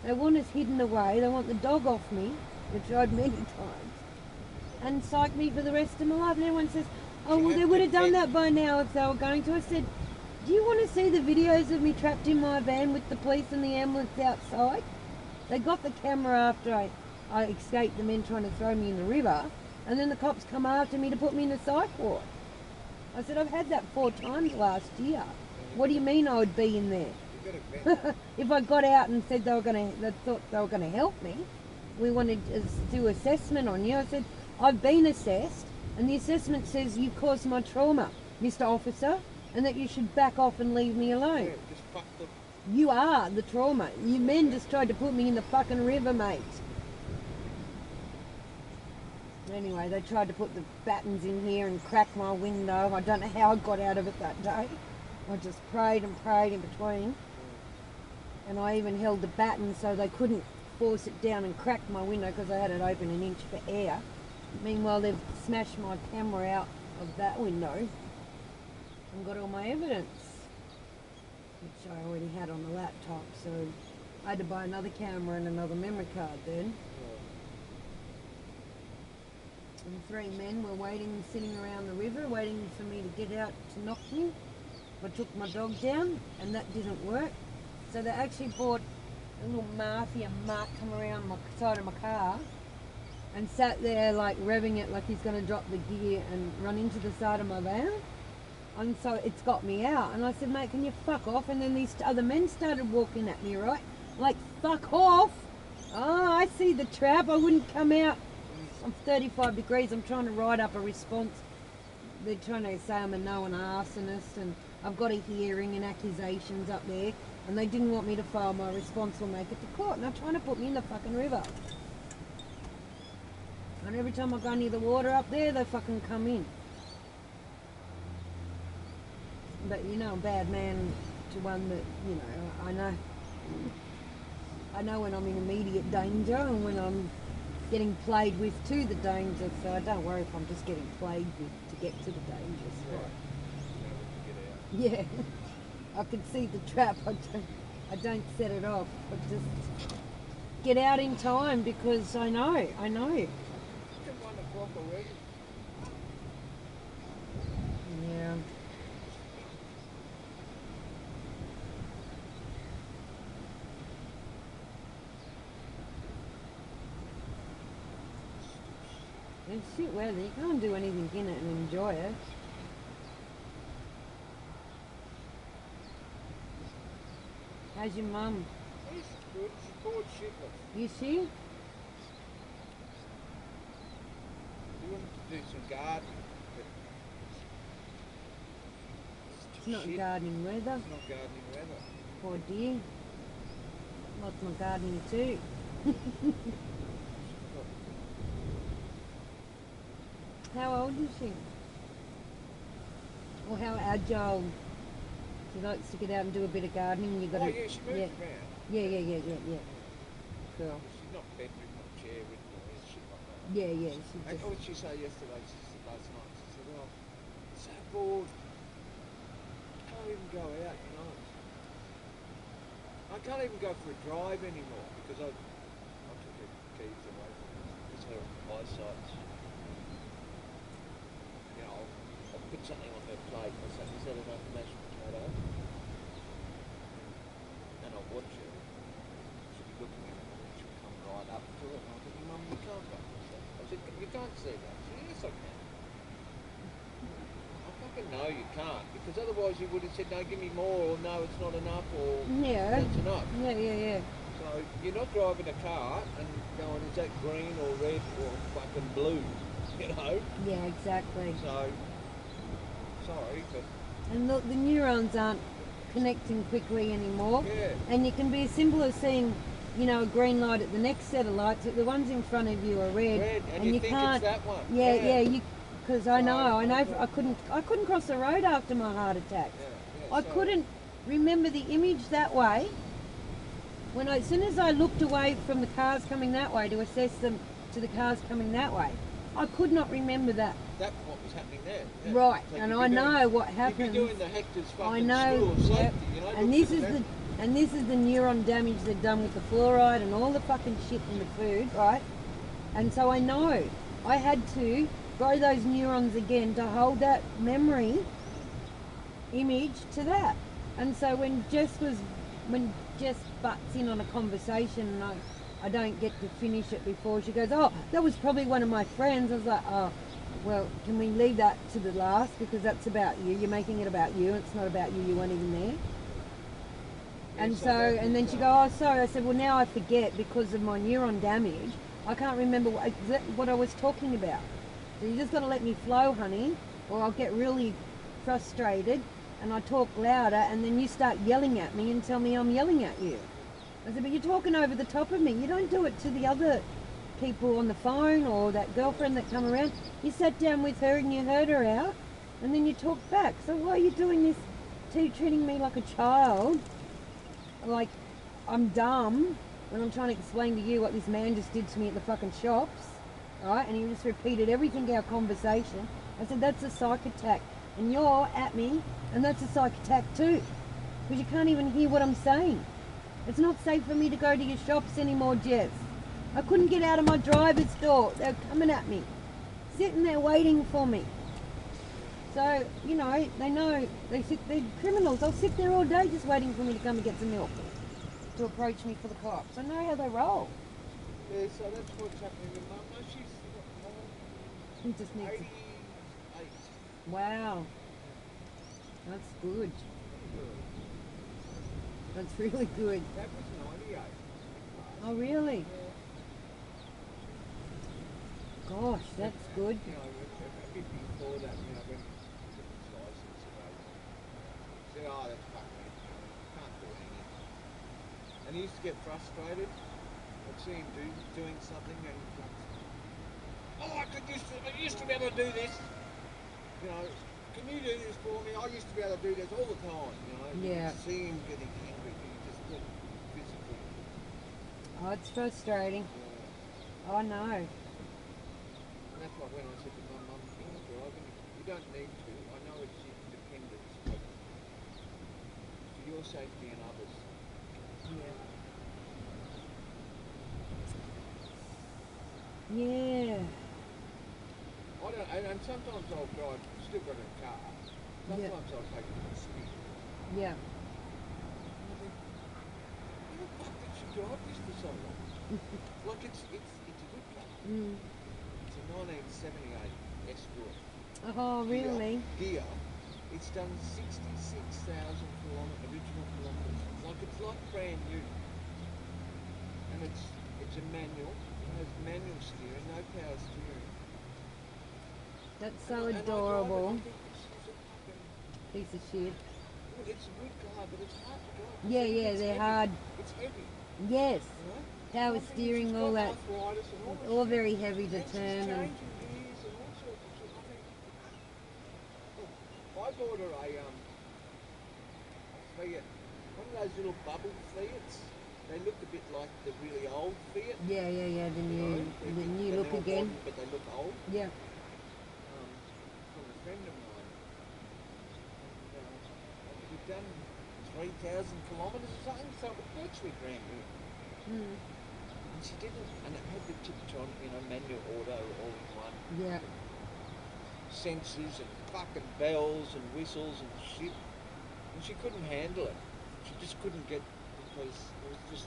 C: They want us hidden away. They want the dog off me. They've tried many times. And psych me for the rest of my life. And everyone says, oh,
A: You
C: well,
A: have
C: they
A: to
C: would have done
A: get-
C: that by now if they were going to. I said, do you want to see the videos of me trapped in my van with the police and the ambulance outside? They got the camera after I escaped the men trying to throw me in the river, and then the cops come after me to put me in a psych ward. I said, I've had that 4 times last year. What do you mean I would be in there?
A: You got to vent.
C: If I got out and said they thought they were going to help me, we wanted to do assessment on you. I said, I've been assessed, and the assessment says you caused my trauma, Mr. Officer, and that you should back off and leave me alone.
A: Yeah, just fuck the.
C: You are the trauma. You men just tried to put me in the fucking river, mate. Anyway, they tried to put the battens in here and crack my window. I don't know how I got out of it that day. I just prayed and prayed in between. And I even held the batten so they couldn't force it down and crack my window because I had it open an inch for air. Meanwhile, they've smashed my camera out of that window and got all my evidence, which I already had on the laptop, so I had to buy another camera and another memory card then. And 3 men were waiting, sitting around the river, waiting for me to get out to knock me. I took my dog down, and that didn't work. So they actually brought a little mafia mutt come around my side of my car and sat there like revving it like he's going to drop the gear and run into the side of my van. And so it's got me out. And I said, mate, can you fuck off? And then these other men started walking at me, right? Like, fuck off. Oh, I see the trap. I wouldn't come out. I'm 35 degrees. I'm trying to write up a response. They're trying to say I'm a known arsonist and I've got a hearing and accusations up there. And they didn't want me to file my response or make it to court. And they're trying to put me in the fucking river. And every time I go near the water up there, they fucking come in. But you know, a bad man to one that, you know, I know when I'm in immediate danger and when I'm getting played with to the danger, so I don't worry if I'm just getting played with to get to the danger spot. Yeah, I can see the trap. I don't set it off. I just get out in time because I know.
A: It's 1 o'clock already.
C: Yeah. It's shit weather. You can't do anything in it and enjoy it. How's your mum?
A: She's good. She's bored shitless.
C: Is she?
A: She wanted to do some gardening, but
C: It's not
A: shit.
C: gardening weather.
A: It's not gardening weather.
C: Poor dear. Lots more gardening too. How old is she? Or how agile? She likes to get out and do a bit of gardening. You got
A: Oh
C: to,
A: yeah, she moves
C: yeah,
A: around.
C: yeah. Cool.
A: She's not bedridden or chair ridden or shit like that.
C: Yeah. She
A: And
C: just,
A: what did she say yesterday? She said last night. She said, "Oh, I'm so bored. Can't even go out, you know. I can't even go for a drive anymore because I took her keys away from her because her eyesight's. You know, I'll put something on her plate or something. Is that enough mashed potato? And I'll watch her. She'll be looking at it and she'll come right up to it. And I'm thinking, Mum, you can't go like that. I said, you can't see that. She said, yes, I can. I fucking know you can't because otherwise you would have said, no, give me more, or no, it's not enough, or
C: yeah.
A: that's enough.
C: Yeah.
A: So you're not driving a car and going, is that green or red or fucking blue? You know?
C: Yeah, exactly.
A: So, sorry, but
C: And look, the neurons aren't connecting quickly anymore.
A: yeah.
C: And you can be as simple as seeing, you know, a green light at the next set of lights. The ones in front of you are red,
A: Red, and you think
C: can't.
A: it's that one.
C: Yeah. You, because I know,
A: So,
C: I couldn't cross the road after my heart attack.
A: Yeah,
C: I
A: so-
C: couldn't remember the image that way. As soon as I looked away from the cars coming that way to assess them to the cars coming that way, I could not remember that.
A: That's what was happening there. Yeah.
C: Right,
A: So
C: and
A: you'd
C: I
A: be
C: know
A: doing,
C: what
A: You'd
C: happens.
A: be doing the Hector's fucking
C: I know,
A: school of safety,
C: yep.
A: you know.
C: And
A: look
C: this
A: at
C: is
A: that.
C: the neuron damage they've done with the fluoride and all the fucking shit in the food, right? And so I know I had to grow those neurons again to hold that memory image to that. And so when Jess butts in on a conversation and I don't get to finish it before she goes, oh, that was probably one of my friends. I was like, oh, well, can we leave that to the last because that's about you. You're making it about you. It's not about you. You weren't even there. And
A: so
C: so,
A: that
C: and then
A: is,
C: she go, oh, sorry. I said, well, now I forget because of my neuron damage. I can't remember what I was talking about. So you just got to let me flow, honey, or I'll get really frustrated and I talk louder and then you start yelling at me and tell me I'm yelling at you. I said, but you're talking over the top of me. You don't do it to the other people on the phone or that girlfriend that come around. You sat down with her and you heard her out and then you talk back. So why are you doing this, treating me like a child? Like I'm dumb when I'm trying to explain to you what this man just did to me at the fucking shops, right? And he just repeated everything our conversation. I said, that's a psych attack. And you're at me, and that's a psych attack too. Because you can't even hear what I'm saying. It's not safe for me to go to your shops anymore, Jess. I couldn't get out of my driver's door. They're coming at me. Sitting there waiting for me. So, you know, they're criminals. They'll sit there all day just waiting for me to come and get some milk to approach me for the cops. I know how they roll.
A: Yeah, so that's what's happening with Mum. No, she's
C: He just needs
A: 88.
C: to... Wow. That's good. That's really good.
A: That was 98.
C: Oh, really?
A: Yeah.
C: Gosh, that's good.
A: You know, a bit before that, you know, when he took his license away, he said, oh, that's fucking it, you know, can't do anything. And he used to get frustrated. I'd see him doing something and he'd go, oh, I used to be able to do this. You know, can you do this for me? I used to be able to do this all the time, you know.
C: Yeah.
A: You'd see him getting angry, he just got physically.
C: Oh, it's frustrating.
A: Yeah.
C: Oh, no.
A: And that's why when I said to Mum, you know, driving, you don't need to. I know it's your independence, but for your safety and others.
C: Yeah.
A: I don't, and sometimes I'll drive, still got a car. Sometimes I'll take it to speed.
C: Yeah.
A: And I think, how the fuck did she drive this for so long? Like it's a good car.
C: Mm.
A: It's a 1978 Escort.
C: Oh, really?
A: Gear. It's done 66,000 original kilometres. It's like brand new. And it's a manual. It has manual steering, no power steering.
C: That's so
A: And I
C: adorable.
A: think this is a fucking...
C: Piece of shit.
A: Well, it's a good car, but it's hard to drive.
C: Yeah, yeah, they're hard.
A: It's heavy.
C: Yes.
A: You know?
C: Power
A: One thing is
C: steering,
A: she's
C: all
A: got
C: that.
A: arthritis and all this
C: All
A: shit.
C: very heavy to
A: And she's
C: turn. And
A: changing gears and all sorts of shit. I think... I bought her a Fiat, one of those little bubble Fiats. They look a bit like the really old Fiat.
C: yeah, yeah, yeah, the new look
A: They're
C: again.
A: modern, but they look old.
C: Yeah.
A: From a friend of mine. And we've done 3,000 kilometres or something, so it's virtually brand new.
C: Mm.
A: And she didn't, and it had the Tiptron, manual auto all in one.
C: Yeah.
A: Sensors and fucking bells and whistles and shit. And she couldn't handle it. She just couldn't get, because it was just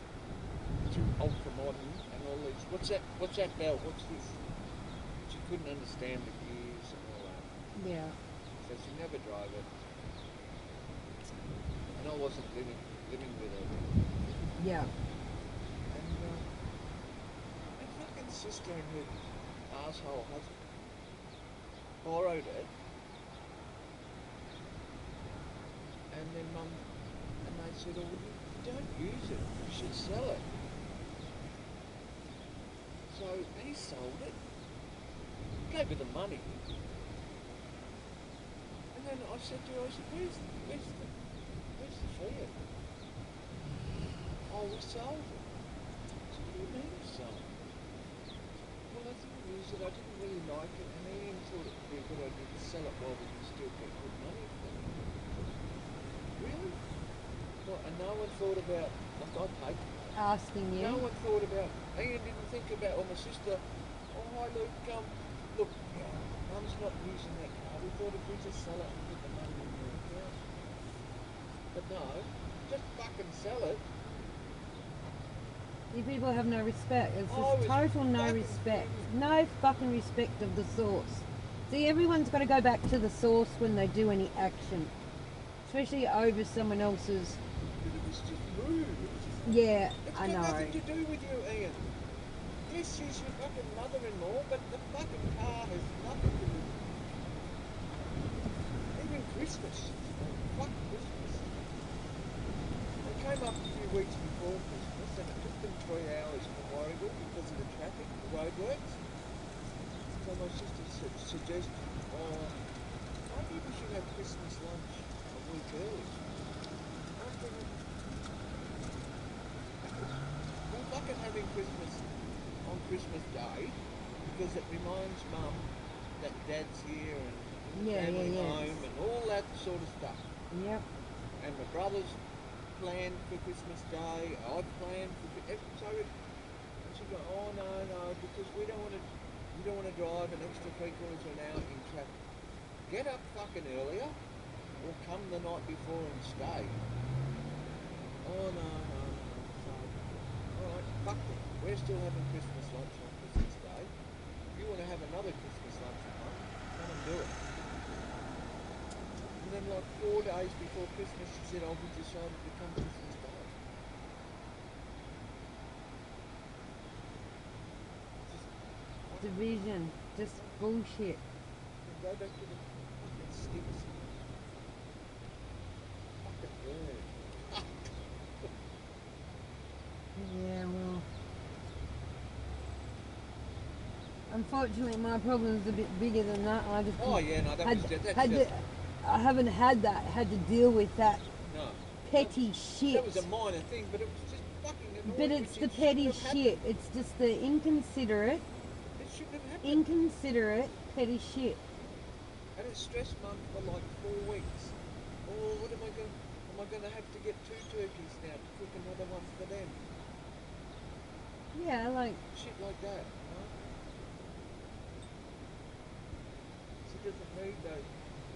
A: too ultra modern and all these. What's that bell? What's this? She couldn't understand the gears and all that.
C: Yeah.
A: So she never drove it. And I wasn't living with her.
C: Yeah.
A: And my fucking sister and her asshole husband borrowed it. And then Mum and they said, oh, don't use it, you should sell it. So he sold it, gave her the money. And then I said to her, where's the Fiat? Oh, we sold it. I said, what do you mean you sold it? Well, I didn't use it, I didn't really like it, and Ian thought it would be a good idea to sell it while we can still get good money for it. Really? Well, and no one thought about, like I paid.
C: Asking you.
A: No one thought about, Ian didn't think about, or my sister, oh hi Luke, look, Mum's not using that car. We thought if we just sell it and put the money in the account. But no, just fucking sell it.
C: You people have no respect. It's
A: Oh,
C: just total no
A: fucking
C: respect. No fucking respect of the source. See, everyone's got to go back to the source when they do any action. Especially over someone else's...
A: But it was just rude.
C: Yeah,
A: It's
C: I
A: got
C: know.
A: nothing to do with you, Ian. Yes, she's your fucking mother-in-law, but the fucking car has nothing to do with it. Even Christmas. Fuck Christmas. I came up a few weeks before Christmas and it took them 3 hours from Warragul because of the traffic, the roadworks. So my sister suggested, maybe we should have Christmas lunch a week early. I'm thinking, we're fucking having Christmas on Christmas Day because it reminds Mum that Dad's here and family home and all that sort of stuff.
C: Yep.
A: And my brother's planned for Christmas Day. I planned for so. And she go, oh no, because we don't want to drive an extra 3/4 of an hour in traffic. Get up fucking earlier, or come the night before and stay. Oh no. So, all right, fuck it. We're still having Christmas lunch on Christmas Day. If you want to have another Christmas lunch at home, come and do it. And then like 4 days before Christmas, she said, oh, we decided to come Christmas Day.
C: Division. Just bullshit.
A: Go back to the fucking sticks. Fucking burn.
C: Yeah, well. Unfortunately, my problem's a bit bigger than that. I just
A: Oh yeah, no, that's
C: had
A: just...
C: I haven't had to deal with that
A: No.
C: petty shit.
A: That was a minor thing, but it was just fucking annoying.
C: But it's the petty shit. It's just the inconsiderate,
A: It shouldn't have happened.
C: petty shit.
A: And it stressed Mum for like 4 weeks. Oh, what am I going to have to get 2 turkeys now to cook another one for them?
C: Yeah, like,
A: Shit like that, you know? She doesn't need those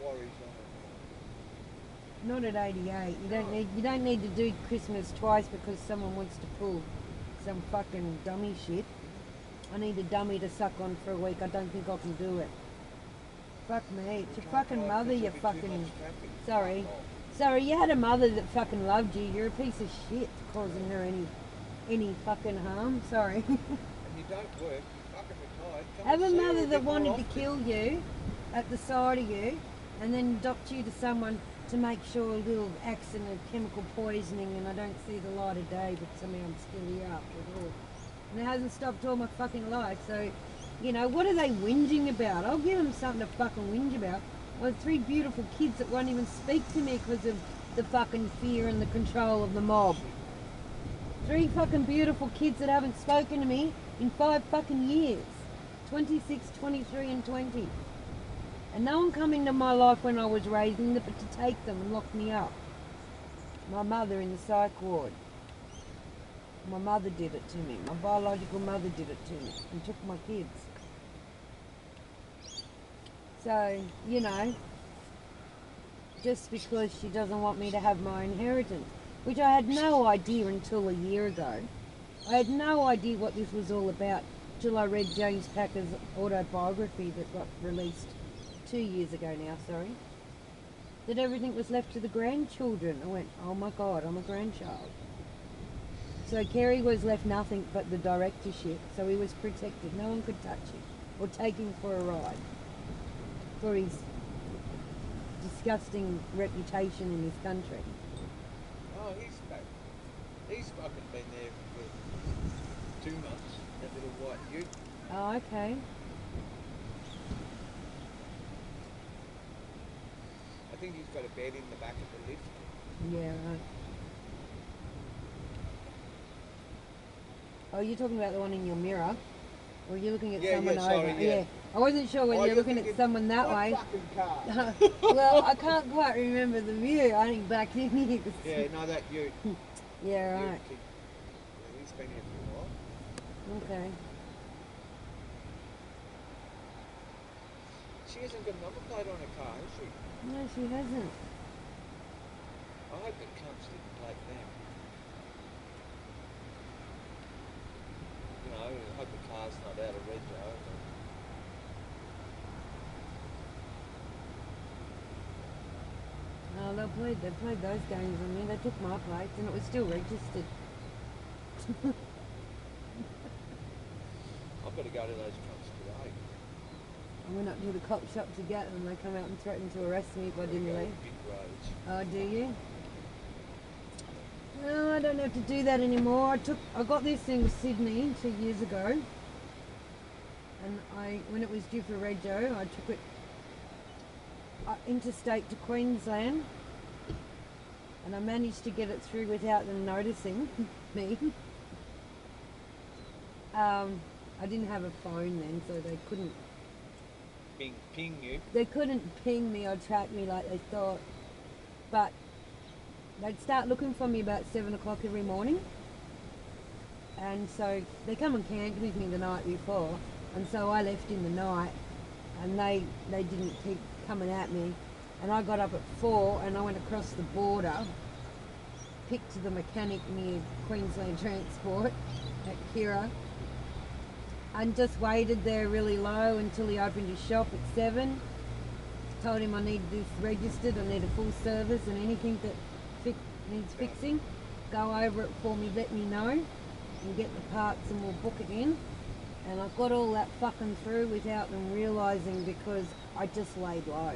A: worries on her mind.
C: not at 88. You don't need to do Christmas twice because someone wants to pull some fucking dummy shit. I need a dummy to suck on for a week. I don't think I can do it. Fuck me. It's your fucking mother, you fucking... Sorry. Sorry, you had a mother that fucking loved you. You're a piece of shit causing her any fucking harm. Sorry.
A: And you don't work, you're fucking retired. Come
C: Have a
A: and see her
C: mother
A: bit
C: that
A: more
C: wanted to
A: often.
C: kill you at the side of you and then adopt you to someone to make sure a little accident of chemical poisoning and I don't see the light of day, but somehow I'm still here after it all. And it hasn't stopped all my fucking life, so, you know, what are they whinging about? I'll give them something to fucking whinge about. I have 3 beautiful kids that won't even speak to me because of the fucking fear and the control of the mob. 3 fucking beautiful kids that haven't spoken to me in 5 fucking years. 26, 23 and 20. And no one come into my life when I was raising them but to take them and lock me up. My mother in the psych ward. My mother did it to me. My biological mother did it to me and took my kids. So, you know, just because she doesn't want me to have my inheritance, which I had no idea until a year ago. I had no idea what this was all about till I read James Packer's autobiography that got released 2 years ago now, sorry. That everything was left to the grandchildren. I went, oh my God, I'm a grandchild. So Kerry was left nothing but the directorship, so he was protected. No one could touch him or take him for a ride for his disgusting reputation in his country.
A: Oh, he's fucking been there for 2 months, that little white ute.
C: Oh, okay.
A: I think he's got a bed in the back of the lift.
C: Yeah, right. Oh, you're talking about the one in your mirror? Or are you looking at someone
A: sorry,
C: over?
A: yeah.
C: I wasn't sure when
A: Oh,
C: you're looking
A: thinking,
C: at someone that
A: what
C: way.
A: fucking car?
C: Well, I can't quite remember the view. I think back in here.
A: Yeah, no, that ute.
C: Yeah, right.
A: Ute, yeah, he's been here for a while.
C: Okay.
A: She hasn't got a number plate on her car, has she?
C: No, she hasn't.
A: I hope the cunts didn't plate them. You know, I hope the car's not out of red, Joe.
C: Oh, they played those games on me. They took my plates and it was still registered.
A: I've got to go to those cunts today.
C: I went up to the cop shop to get them. They come out and threatened to arrest me if I didn't leave.
A: Big roads.
C: Oh, do you? No, I don't have to do that anymore. I got this in Sydney 2 years ago, and when it was due for Rego, I took it interstate to Queensland, and I managed to get it through without them noticing me. I didn't have a phone then, so they couldn't.
A: Ping you.
C: They couldn't ping me or track me like they thought, but they'd start looking for me about 7 o'clock every morning. And so they come and camped with me the night before, and so I left in the night, and they didn't keep coming at me. And I got up at 4 and I went across the border, picked the mechanic near Queensland Transport at Kira, and just waited there really low until he opened his shop at 7. Told him I need this registered, I need a full service, and anything that needs fixing, go over it for me, let me know, and get the parts and we'll book it in. And I got all that fucking through without them realising because I just laid low.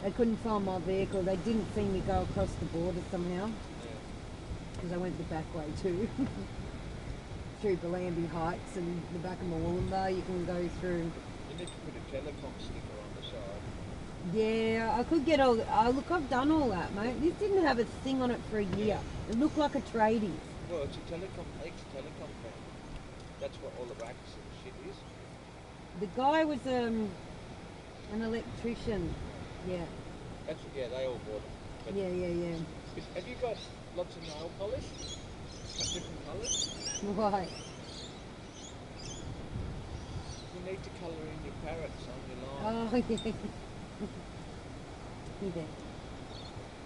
C: They couldn't find my vehicle, they didn't see me go across the border somehow, because I went the back way too. Through Bellambi Heights and the back of Moolumba, you can go through.
A: You need to put a telecom sticker on the side.
C: Yeah, I could get all that. Oh, look, I've done all that, mate. This didn't have a thing on it for a year. It looked like a tradie.
A: Well, it's a ex-telecom fan. That's what all the racks and shit is.
C: The guy was an electrician. Yeah.
A: They all bought it. But
C: Yeah.
A: have you got lots of nail polish? Different colours?
C: Right.
A: You need to colour in your parrots on your line.
C: Oh, yeah. Yeah.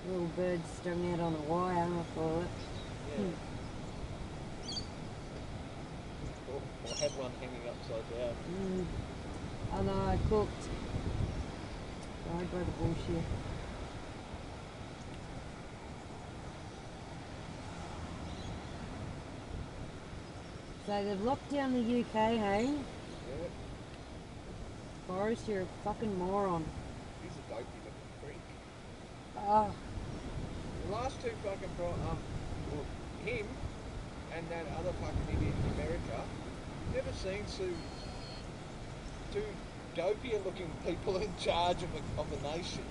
C: Little bird strung out on a wire, I call it.
A: Yeah. Oh, had one hanging upside down.
C: I know, I cooked. Don't go to bullshit. So they've locked down the UK, hey?
A: Yeah.
C: Boris, you're a fucking moron.
A: He's a dopey looking freak.
C: Oh,
A: The last two fucking well, him and that other fucking idiot in America, never seen two dopier looking people in charge of a nation.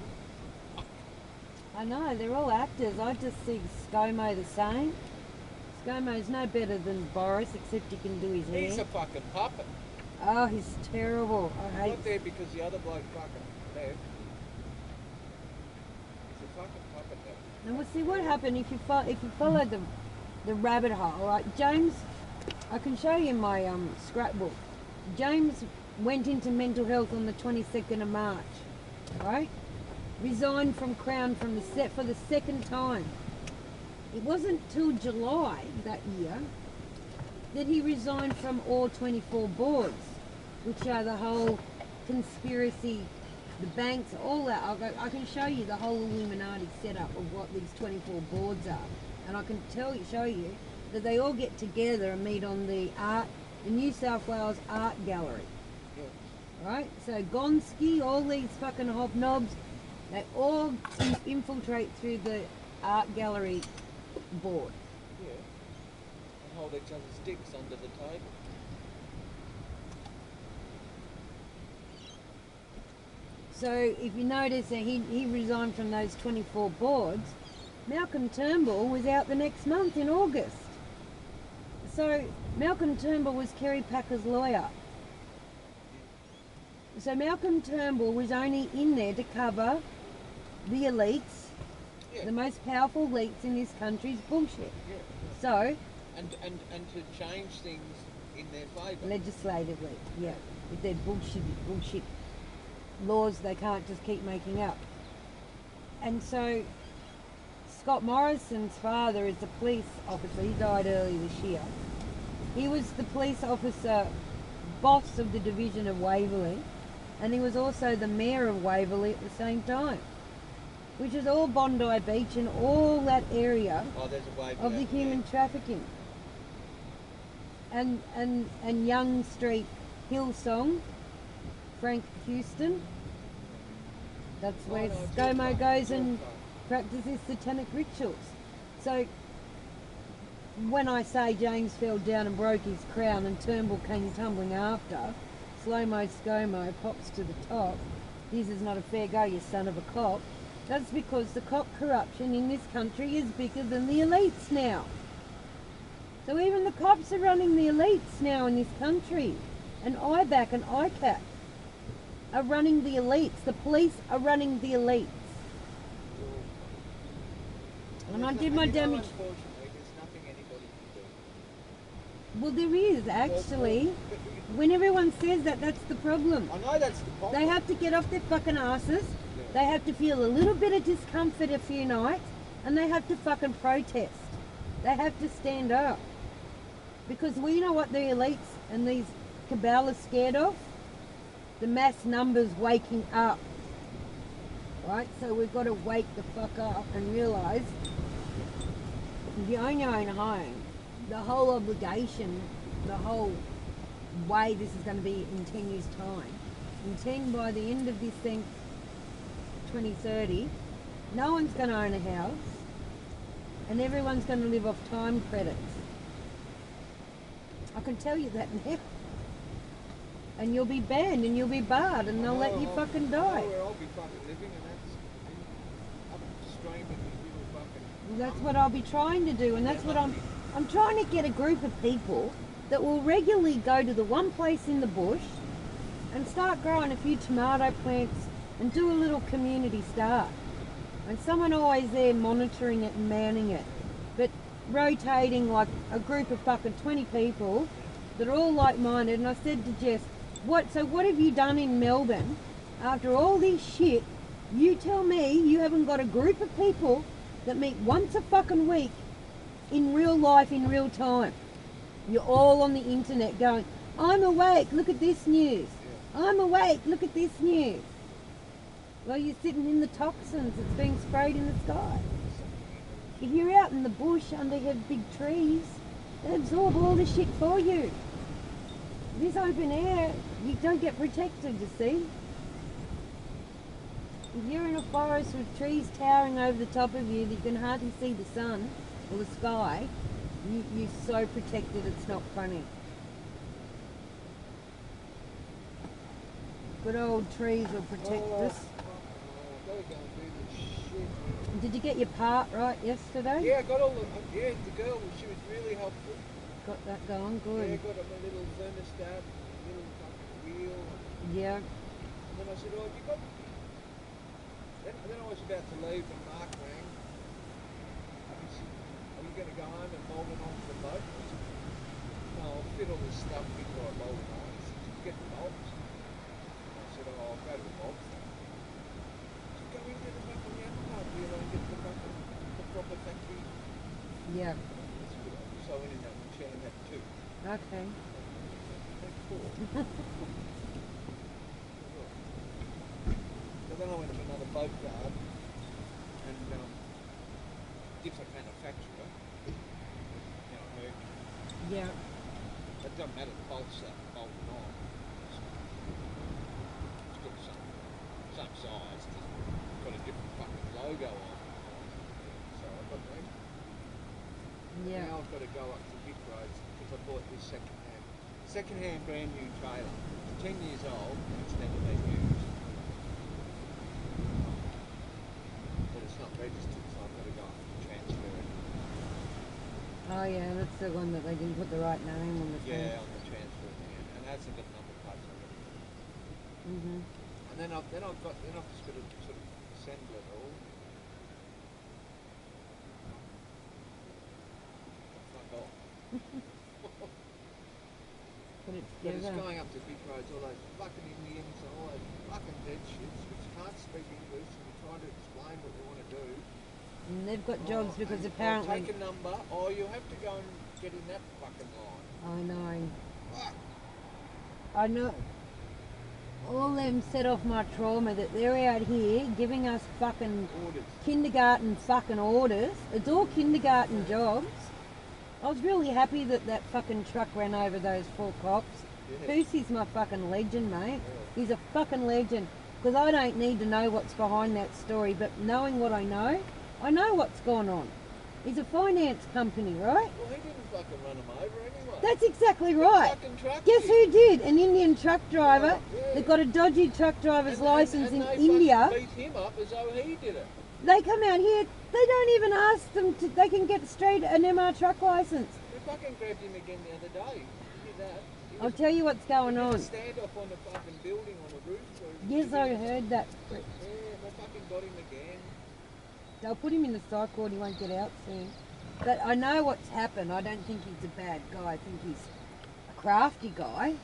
C: I know, they're all actors. I just see ScoMo the same. ScoMo's no better than Boris, except he can do his hair.
A: He's a fucking puppet.
C: Oh, he's terrible. I
A: He's
C: hate.
A: not there because the other bloke fucking left. He's a fucking puppet now.
C: And we'll see what happened if you follow the rabbit hole. Right, James, I can show you my scrapbook. James went into mental health on the 22nd of March. Right, resigned from Crown for the second time. It wasn't till July that year that he resigned from all 24 boards, which are the whole conspiracy, the banks, all that. I can show you the whole Illuminati setup of what these 24 boards are. And I can show you that they all get together and meet on the New South Wales Art Gallery.
A: Yeah.
C: Right? So Gonski, all these fucking hobnobs, they all infiltrate through the art gallery board.
A: Yeah. And hold each other's dicks under the table.
C: So if you notice that he resigned from those 24 boards, Malcolm Turnbull was out the next month in August. So Malcolm Turnbull was Kerry Packer's lawyer. So Malcolm Turnbull was only in there to cover the elites,
A: Yeah.
C: the most powerful elites in this country's bullshit.
A: Yeah.
C: So,
A: And to change things in their favour.
C: legislatively, yeah, with their bullshit laws they can't just keep making up. And so Scott Morrison's father is a police officer. He died early this year. He was the police officer boss of the division of Waverley, and he was also the mayor of Waverley at the same time, which is all Bondi Beach and all that area
A: Oh, there's a wave
C: of the
A: out
C: human trafficking. And Young Street, Hillsong, Frank Houston. That's
A: there.
C: where
A: Oh, no, it's
C: ScoMo
A: all
C: goes
A: fun,
C: and
A: it's all fun.
C: practices satanic rituals. So when I say James fell down and broke his crown and Turnbull came tumbling after, slow-mo ScoMo pops to the top. This is not a fair go, you son of a cop. That's because the cop corruption in this country is bigger than the elites now. So even the cops are running the elites now in this country. And IBAC and ICAP are running the elites. The police are running the elites. And I did my damage.
A: Unfortunately, there's nothing anybody can do.
C: Well, there is actually. When everyone says that, that's the problem.
A: I know that's the problem.
C: They have to get off their fucking asses. They have to feel a little bit of discomfort a few nights, and they have to fucking protest. They have to stand up. Because we know what the elites and these cabal are scared of? The mass numbers waking up. Right? So we've got to wake the fuck up and realise if you own your own home, the whole obligation, the whole way this is going to be in 10 years' time. By the end of this thing, 2030, no one's going to own a house and everyone's going to live off time credits. I can tell you that now. And you'll be banned and you'll be barred and they'll let you fucking die.
A: I know where I'll be fucking living, and that's upstream of these little fucking...
C: Well, that's what I'll be trying to do, and that's what I'm trying to get a group of people that will regularly go to the one place in the bush and start growing a few tomato plants and do a little community start. And someone always there monitoring it and manning it. But rotating like a group of fucking 20 people that are all like-minded. And I said to Jess, what have you done in Melbourne after all this shit? You tell me you haven't got a group of people that meet once a fucking week in real life, in real time. You're all on the internet going, I'm awake, look at this news.
A: Yeah.
C: I'm awake, look at this news. Well, you're sitting in the toxins that's being sprayed in the sky. If you're out in the bush under big trees, they absorb all the shit for you. This open air, you don't get protected, you see. If you're in a forest with trees towering over the top of you that you can hardly see the sun or the sky, you're so protected it's not funny. Good old trees will protect us.
A: I've got to go and do this shit.
C: Did you get your part right yesterday?
A: Yeah, I got all the, the girl, she was really helpful.
C: Got that going,
A: Yeah,
C: good.
A: got a little thermostat, little fucking wheel.
C: Yeah.
A: And then I said, oh, have you got... Then I was about to leave and Mark rang. And he said, are you going to go home and mould it onto the boat? I said, no, I'll fit all this stuff before I mould it on. He said, did you get the bolts? I said, oh, I'll go to the bolts then. He said, go into the fucking Yamaha wheel and get the proper factory.
C: Yeah.
A: That's good. So I went in that chair and had two.
C: Okay.
A: Had four. So then I went to another boat yard and different manufacturer, mercury.
C: Yeah.
A: It doesn't matter the bolts that bolted on. It's got some size, it's got a different fucking logo on it. So I got that.
C: Yeah.
A: Now I've got to go up to Vic Roads because I bought this second-hand brand new trailer. It's 10 years old and it's never been used. But it's not registered, so I've got to go up and transfer it.
C: Oh yeah, that's the one that they didn't put the right name on the thing.
A: Yeah, on the transfer thing, and it hasn't got number plates on it. And then I've just got to sort of assemble it all. Fuck off.
C: Put it
A: But it's
C: together.
A: going up to Big Roads, all those fucking Indians, all those fucking dead shits which can't speak English and we're trying to explain what we want to do.
C: And they've got jobs because
A: and
C: apparently...
A: I'll take a number, or you have to go and get in that fucking line.
C: I know.
A: Fuck.
C: I know. All them set off my trauma that they're out here giving us fucking
A: Orders.
C: kindergarten fucking orders. It's all kindergarten jobs. I was really happy that that fucking truck ran over those 4 cops.
A: Yeah.
C: Pusey's my fucking legend, mate. He's a fucking legend. Because I don't need to know what's behind that story, but knowing what I know what's going on. He's a finance company, right?
A: Well, he didn't fucking run them over anyway.
C: That's exactly right.
A: Fucking truck
C: Guess
A: did.
C: who did? An Indian truck driver
A: Yeah.
C: that got a dodgy truck driver's license
A: and
C: in
A: they
C: India.
A: fucking beat him up as though he did it.
C: They come out here, they don't even ask them to, they can get straight an MR truck license.
A: We fucking grabbed him again the other day. He did that.
C: I'll tell you what's going
A: He
C: on.
A: did a standoff on the fucking building on the roof.
C: Yes, I heard that.
A: Yeah, they fucking got him again.
C: They'll put him in the psych ward, he won't get out soon. But I know what's happened. I don't think he's a bad guy. I think he's a crafty guy,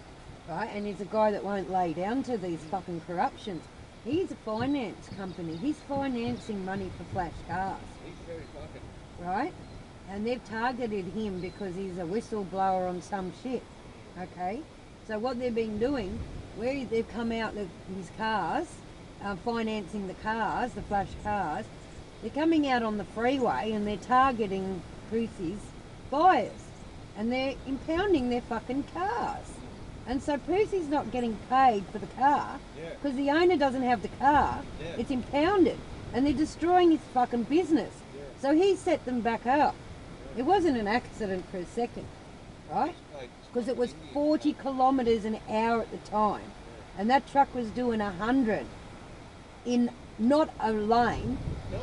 C: right? And he's a guy that won't lay down to these fucking corruptions. He's a finance company. He's financing money for flash cars,
A: He's very fucking...
C: right? And they've targeted him because he's a whistleblower on some shit, okay? So what they've been doing, where they've come out with his cars, financing the cars, the flash cars, they're coming out on the freeway and they're targeting Pusey's buyers. And they're impounding their fucking cars. And so Pusey's not getting paid for the car because the owner doesn't have the car.
A: Yeah.
C: It's impounded. And they're destroying his fucking business.
A: Yeah.
C: So he set them back up. It wasn't an accident for a second, right? Because it was 40 kilometres an hour at the time. And that truck was doing 100 in not a lane,
A: No.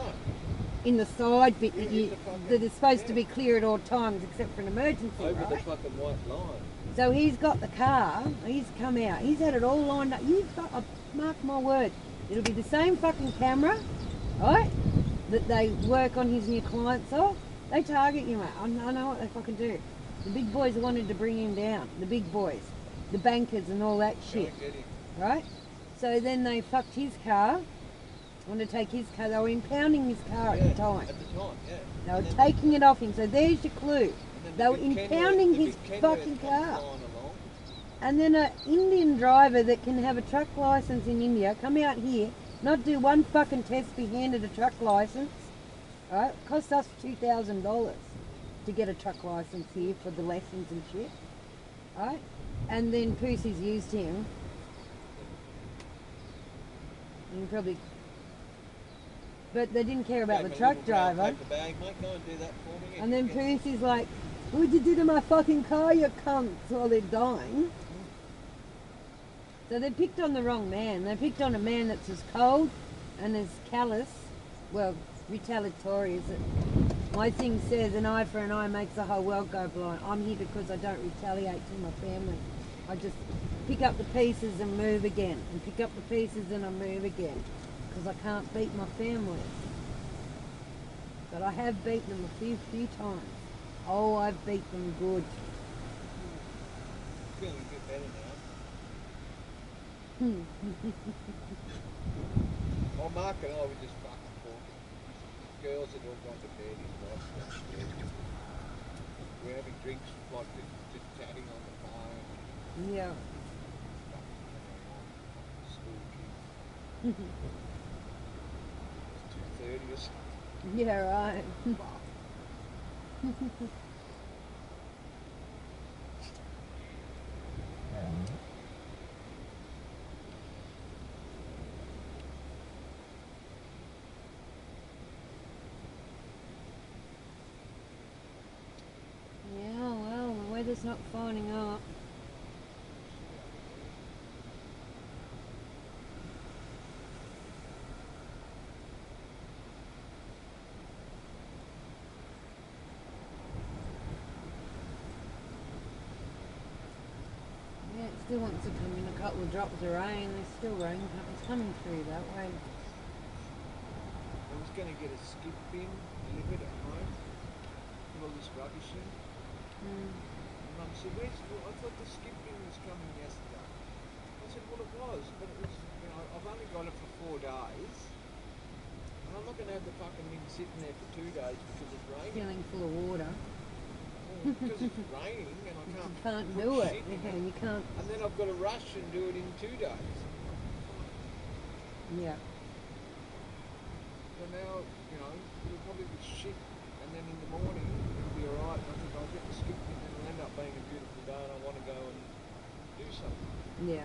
C: in the side bit
A: Yeah,
C: that,
A: in the fucking-
C: that is supposed to be clear at all times except for an emergency,
A: Over the
C: right?
A: fucking white line.
C: So he's got the car, he's come out, he's had it all lined up. You've got, mark my word, it'll be the same fucking camera, right, that they work on his new clients off. They target you, mate. I know what they fucking do. The big boys wanted to bring him down, the big boys, the bankers and all that
A: Go
C: shit,
A: and get him.
C: right? So then they fucked his car, wanted to take his car, they were impounding his car at the time.
A: At the time, yeah.
C: They were
A: And then-
C: taking it off him, so there's your clue.
A: and then
C: They
A: the
C: were
A: big Kenworth-
C: impounding
A: the
C: his
A: big Kenworth
C: fucking
A: comes
C: car.
A: flying along.
C: And then an Indian driver that can have a truck license in India come out here, not do one fucking test, be handed a truck license. Right? Cost us $2,000 to get a truck license here for the lessons and shit. Right? And then Pussy's used him. And probably, but they didn't care about the truck driver.
A: Bag, mate. Go and do that for me.
C: And then Pussy's like, what'd you do to my fucking car, you cunts, while they're dying? So they picked on the wrong man. They picked on a man that's as cold and as callous, well, retaliatory as it. My thing says an eye for an eye makes the whole world go blind. I'm here because I don't retaliate to my family. I just pick up the pieces and move again, and pick up the pieces and I move again, because I can't beat my family. But I have beaten them a few times. Oh, I've beat them good.
A: Feeling a bit better now. Well, Mark and I were just fucking talking. The girls had all gone to bed, his wife's gone to bed. We're having drinks, like just chatting on the phone.
C: Yeah.
A: School kids. It's 2:30 or something.
C: Yeah, right. Yeah, well, the weather's not finding up. Yeah, it still wants to come in a couple of drops of rain. There's still rain. It's coming through that way.
A: I was going to get a skip bin delivered at home. Put all this rubbish in. And Mum said, I thought the skip bin was coming yesterday. I said, well, it was, but it was, I've only got it for 4 days. And I'm not going to have the fucking bin sitting there for 2 days because it's raining.
C: Feeling full of water.
A: Well, because it's raining and I can't,
C: You can't
A: put
C: do it.
A: shit in
C: Yeah,
A: it.
C: you can't.
A: And then I've got to rush and do it in 2 days.
C: Yeah.
A: So now, it'll probably be shit, and then in the morning it'll be alright. I think I'll get the skip bin and it'll end up being a beautiful day and I want to go and do something.
C: Yeah.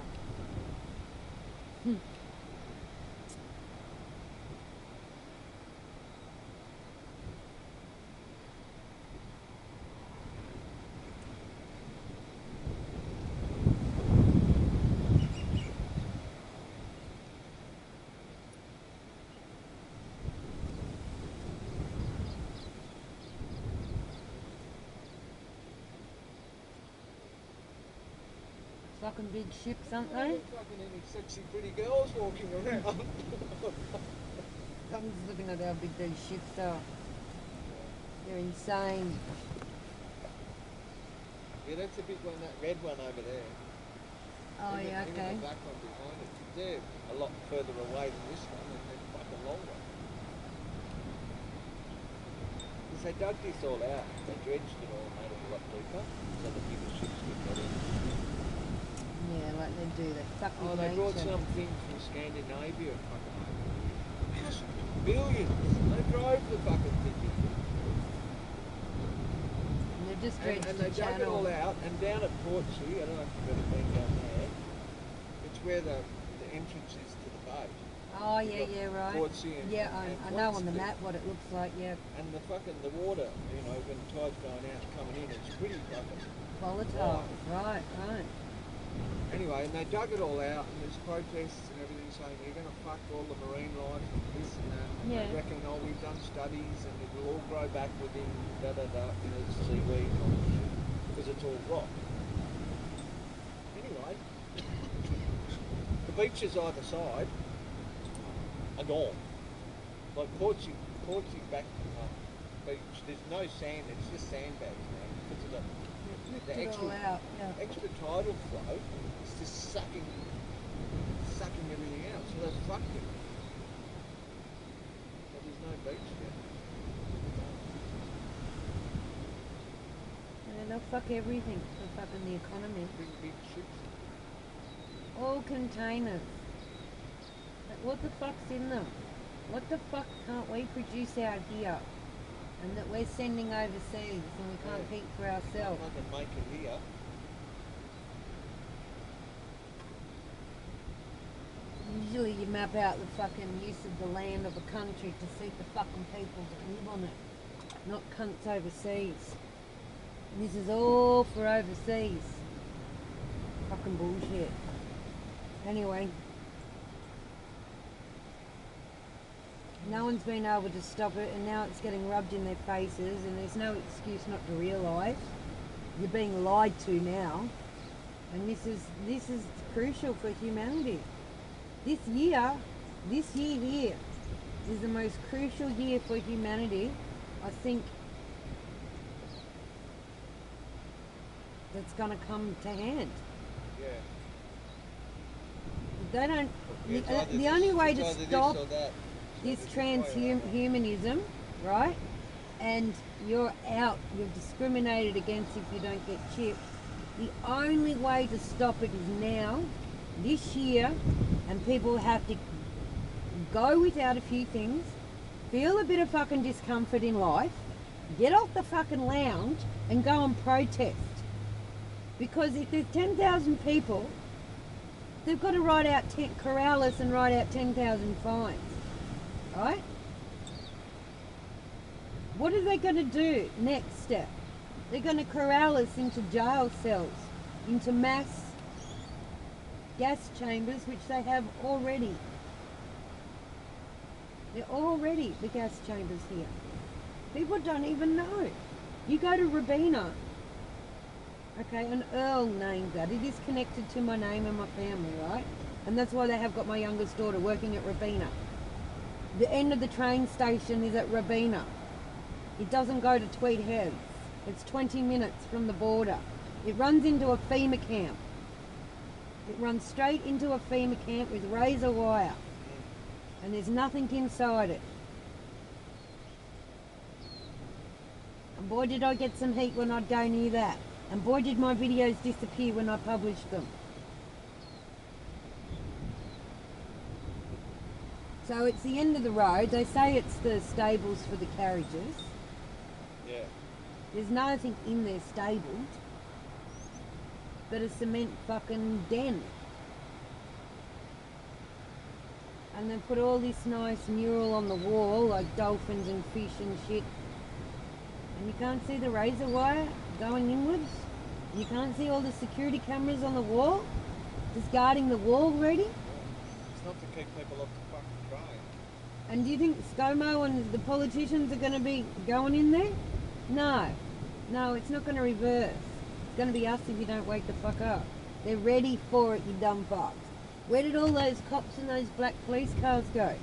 C: Fucking big ships, aren't they?
A: Fucking any sexy pretty girls walking around.
C: I'm just looking at how big these ships are. They're insane.
A: Yeah, that's a big one, that red one over there.
C: Oh,
A: Even-
C: yeah,
A: even
C: okay.
A: the black one behind it. They're a lot further away than this one, and they're fucking longer. Because they dug this all out, they dredged it all, made it a lot deeper, so the bigger ships could get in.
C: Yeah, like they do. They fuck with
A: Oh, they brought
C: nature.
A: some thing from Scandinavia fucking over here. Cost billions. They drove the fucking thing in.
C: And they've just dredged
A: And
C: the
A: they dug it
C: channel.
A: all out, and down at Portsea, I don't know if you've ever been down there, it's where the entrance is to the boat.
C: Oh,
A: You've
C: yeah,
A: got
C: yeah, right.
A: Portsea and,
C: Yeah,
A: and
C: I know on the
A: Western.
C: map what it looks like, yeah.
A: And the water, when the tide's going out and coming in, it's pretty fucking
C: Volatile. Right, right.
A: Anyway, and they dug it all out, and there's protests and everything saying you're going to fuck all the marine life and this and that. And
C: Yeah.
A: they reckon, we've done studies and it will all grow back within seaweed and all this shit, because it's all rock. Anyway, the beaches either side are gone. Like Portsea back beach, there's no sand, it's just sandbags now because of the
C: Ripped it all
A: extra
C: out, yeah.
A: extra tidal flow is just sucking everything out, so they've fucked it. So there's no beach there.
C: Yeah, they'll fuck everything. They're fucking the economy.
A: Big ships.
C: All containers. Like, what the fuck's in them? What the fuck can't we produce out here? And that we're sending overseas and we can't keep for ourselves.
A: I can make it here.
C: Usually you map out the fucking use of the land of a country to suit the fucking people that live on it. Not cunts overseas. And this is all for overseas. Fucking bullshit. Anyway. No one's been able to stop it, and now it's getting rubbed in their faces, and there's no excuse not to realise you're being lied to now. And this is crucial for humanity. This year here is the most crucial year for humanity, I think, that's going to come to hand.
A: Yeah.
C: They don't.
A: Yeah,
C: The only way to
A: this
C: stop
A: or that.
C: this transhumanism, right? And you're discriminated against if you don't get chipped. The only way to stop it is now, this year, and people have to go without a few things, feel a bit of fucking discomfort in life, get off the fucking lounge and go and protest. Because if there's 10,000 people, they've got to corral us and write out 10,000 fines. Right? What are they going to do next step? They're going to corral us into jail cells, into mass gas chambers, which they have already. They're already the gas chambers here. People don't even know. You go to Rabina. Okay, an Earl named that. It is connected to my name and my family, right? And that's why they have got my youngest daughter working at Rabina. The end of the train station is at Rabina. It doesn't go to Tweed Heads. It's 20 minutes from the border. It runs into a FEMA camp. It runs straight into a FEMA camp with razor wire. And there's nothing inside it. And boy did I get some heat when I'd go near that. And boy did my videos disappear when I published them. So it's the end of the road. They say it's the stables for the carriages.
A: Yeah.
C: There's nothing in there stabled but a cement fucking den. And they put all this nice mural on the wall, like dolphins and fish and shit. And you can't see the razor wire going inwards. You can't see all the security cameras on the wall, just guarding the wall ready.
A: It's not to keep people off the fucking train.
C: And do you think ScoMo and the politicians are going to be going in there? No. No, it's not going to reverse. It's going to be us if you don't wake the fuck up. They're ready for it, you dumb fucks. Where did all those cops and those black police cars go?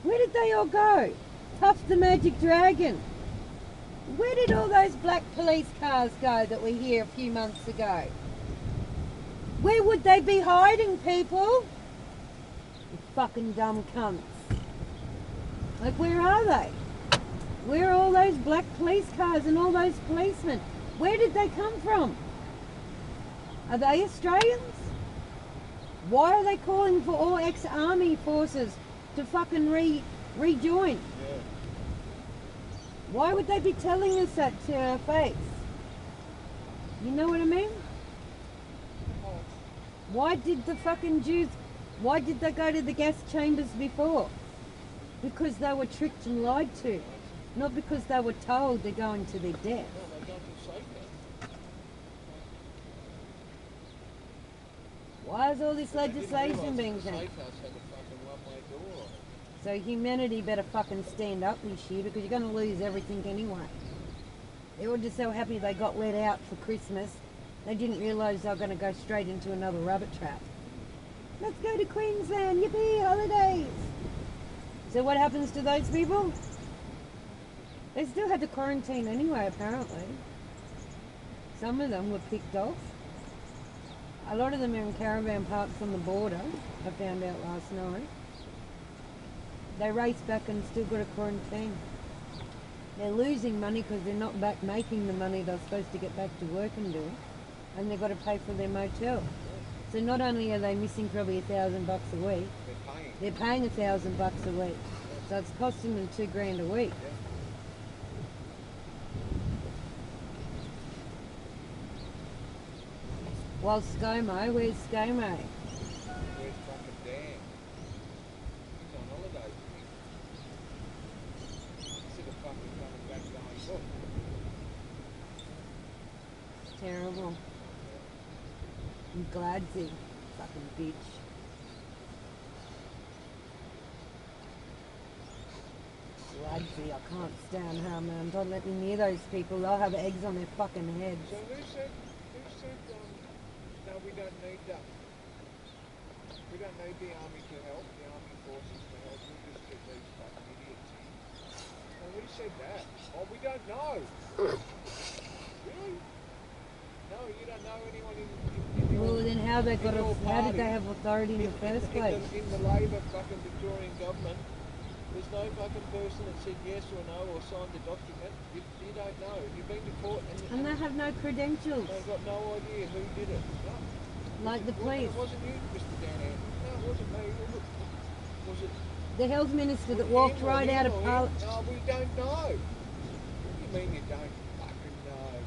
C: Where did they all go? Puff the Magic Dragon. Where did all those black police cars go that were here a few months ago? Where would they be hiding, people? You fucking dumb cunts. Like, where are they? Where are all those black police cars and all those policemen? Where did they come from? Are they Australians? Why are they calling for all ex-army forces to fucking rejoin?
A: Yeah.
C: Why would they be telling us that to our face? You know what I mean? Why did the fucking Jews, why did they go to the gas chambers before? Because they were tricked and lied to. Not because they were told they're going to their death.
A: No, they don't do safe now.
C: Why is all this
A: They didn't
C: legislation
A: realise
C: being
A: that the
C: changed?
A: safe house had a fucking one-way door on it.
C: So humanity better fucking stand up this year because you're going to lose everything anyway. They were just so happy they got let out for Christmas. They didn't realise they were going to go straight into another rabbit trap. Let's go to Queensland, yippee, holidays! So what happens to those people? They still had to quarantine anyway, apparently. Some of them were picked off. A lot of them are in caravan parks on the border, I found out last night. They race back and still got a quarantine. They're losing money because they're not back making the money they're supposed to get back to work and do. And they've got to pay for their motel. So not only are they missing probably $1,000 a week,
A: They're paying.
C: they're paying $1,000 a week. So it's costing them $2,000 a week.
A: Yeah.
C: While ScoMo, where's ScoMo?
A: Where's fucking Dan? He's on holiday, isn't he? Instead of fucking coming back going, look.
C: It's terrible. I'm Gladsy, fucking bitch. Gladsy, I can't stand her, man. Don't let me near those people. They'll have eggs on their fucking heads.
A: So who said, no, we don't need that. We don't need the army to help, the army forces to help. We'll just get these fucking idiots in. Well, who said that? Oh, we don't know. Really? No, you don't know anyone in your...
C: Well, then how they got? How did
A: party.
C: they have authority in the first place?
A: In the Labor fucking Victorian government, there's no fucking person that said yes or no or signed the document. You don't know. You've been to court
C: And they have no credentials,
A: they've got no idea who did it. No.
C: like the
A: Well,
C: police.
A: it wasn't you, Mr. Dan Andrews. No, it wasn't me. Was it?
C: The health minister that
A: was it
C: walked
A: him or
C: right
A: him
C: out of
A: or him?
C: Parliament.
A: No, we don't know. What do you mean you don't fucking know?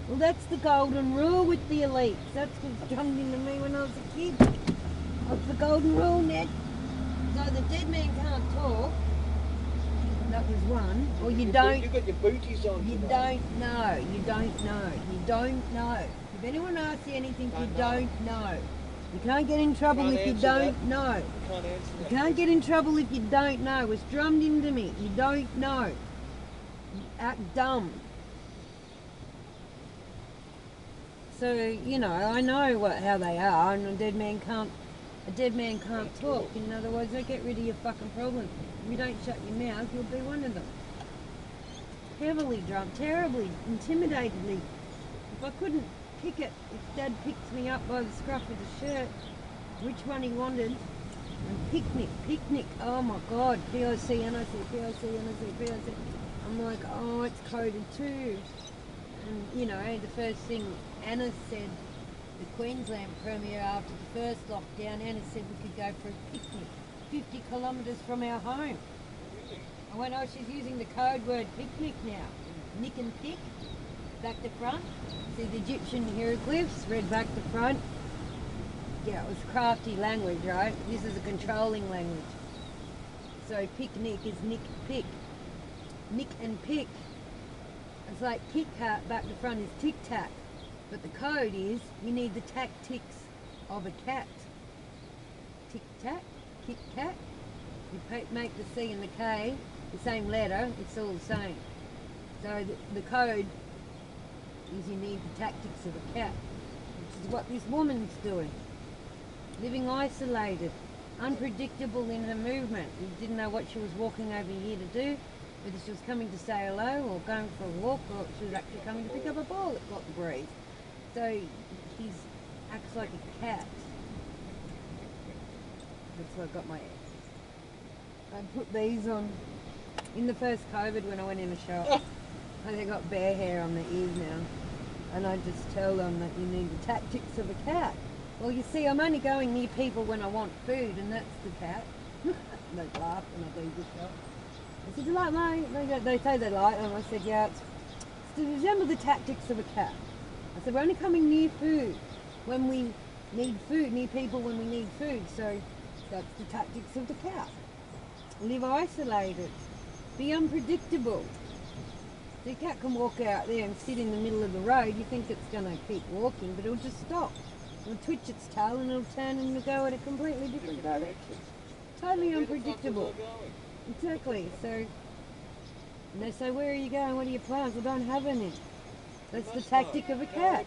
C: Well, that's the golden rule with the elites. That's what's drummed into me when I was a kid. What's the golden rule, Ned? So the dead man can't talk. That was one. Or you don't.
A: You've got your booties on
C: You
A: today.
C: don't know. You don't know. You don't know. If anyone asks you anything, you don't know. You can't get in trouble
A: Can't
C: if you
A: answer
C: don't
A: that.
C: know.
A: You can't answer
C: You
A: that.
C: can't get in trouble if you don't know. It's drummed into me. You don't know. You act dumb. So, you know, I know how they are, and a dead man can't talk. In other words, they get rid of your fucking problem. If you don't shut your mouth, you'll be one of them. Heavily drunk, terribly, intimidatedly. If I couldn't pick it, if Dad picked me up by the scruff of the shirt, which one he wanted, and picnic, oh my God, POC, NIC, POC, NIC, POC. I'm like, oh, it's coded too. And, you know, the first thing Anna said, the Queensland Premier, after the first lockdown, Anna said we could go for a picnic 50 kilometres from our home. I went, oh, she's using the code word picnic now. Nick and pick, back to front. See the Egyptian hieroglyphs, read back to front. Yeah, it was crafty language, right? This is a controlling language. So picnic is Nick pick. Nick and pick. It's like Kit Kat, back to front is tic tac. But the code is you need the tactics of a cat. Tic tac, Kit Kat. You make the C and the K the same letter, it's all the same. So the code is you need the tactics of a cat, which is what this woman's doing. Living isolated, unpredictable in her movement. You didn't know what she was walking over here to do, whether she was coming to say hello or going for a walk, or she was actually coming to pick up a ball that got the breeze. So he acts like a cat. That's why I got my... I put these on in the first COVID when I went in the shop. They got bare hair on their ears now. And I just tell them that you need the tactics of a cat. Well, you see, I'm only going near people when I want food, and that's the cat. They laugh when I leave the shop. I said, you like mine? They say they like them. I said, yeah, it's to resemble the tactics of a cat. I said, we're only coming near food when we need food, near people when we need food. So that's the tactics of the cat. Live isolated. Be unpredictable. The cat can walk out there and sit in the middle of the road. You think it's going to keep walking, but it'll just stop. It'll twitch its tail and it'll turn and it'll go in a completely different direction. Totally unpredictable. Exactly. So, and they say, where are you going? What are your plans? I don't have any. That's the tactic of a cat.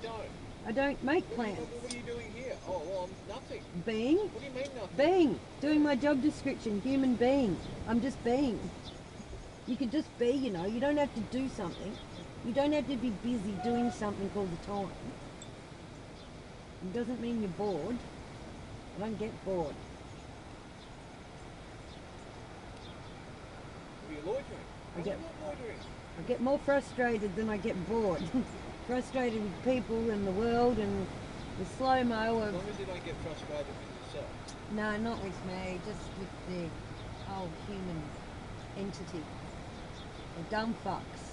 C: I don't make plans.
A: What are you doing here? Oh, well, nothing.
C: Being?
A: What do you mean nothing?
C: Being. Doing my job description. Human being. I'm just being. You can just be, you know. You don't have to do something. You don't have to be busy doing something all the time. It doesn't mean you're bored. I don't get bored.
A: Are you loitering?
C: I get-
A: I'm not loitering.
C: I get more frustrated than I get bored. Frustrated with people and the world and The slow-mo
A: As
C: of...
A: long as you don't get frustrated with yourself.
C: No, not with me, just with the whole human entity. The dumb fucks.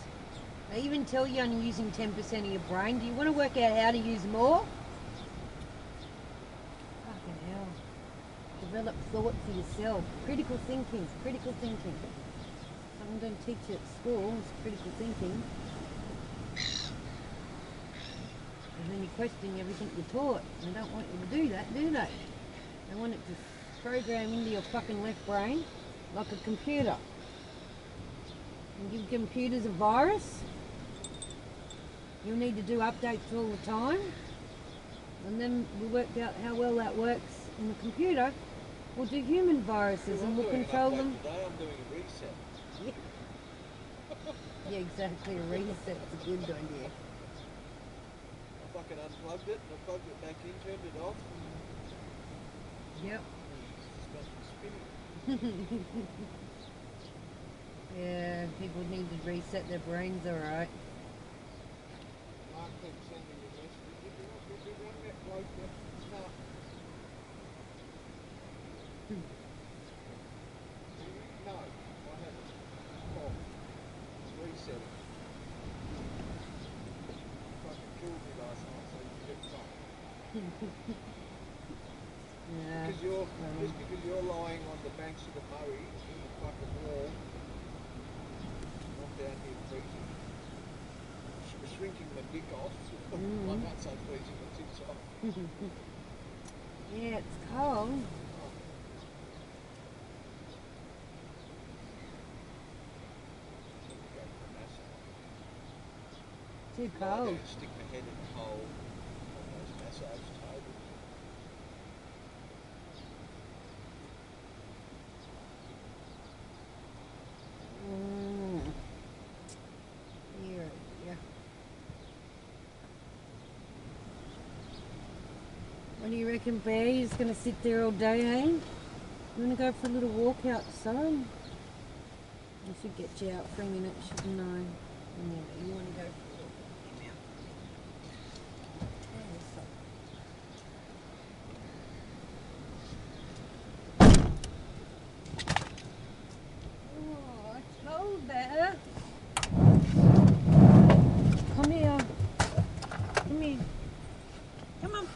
C: They even tell you only using 10% of your brain. Do you want to work out how to use more? Fucking hell. Develop thought for yourself. Critical thinking. Critical thinking. Something don't teach you at school is critical thinking. And then you question everything you're taught. They don't want you to do that, do they? They want it to program into your fucking left brain like a computer. And give computers a virus. You'll need to do updates all the time. And then we worked out how well that works in the computer. We'll do human viruses and we'll control them.
A: Today I'm doing a reset.
C: Yeah. Yeah, exactly. A reset's a good idea.
A: I fucking unplugged it and I plugged it back in, turned it off.
C: Yep.
A: It's spinning.
C: Yeah, people need to reset their brains, alright.
A: Mark keeps sending me messages. Did you run that bloke there? No. No, I haven't. Oh, reset it. Fucking killed me last night, so you get fucked.
C: Yeah.
A: Just because you're lying on the banks of the Murray in the fucking wall, I'm down here freezing. Shrinking my dick off. I can't say freezing my tits off.
C: Yeah, it's cold. Too
A: I
C: cold.
A: don't stick my head in the hole on those massage tables.
C: Yeah. What do you reckon, Bear? You're just going to sit there all day, eh? You want to go for a little walk outside? I should get you out for a minute, shouldn't I? Yeah, you want to go for a walk? Oh, it's cold there. Come here. Come here. Come on.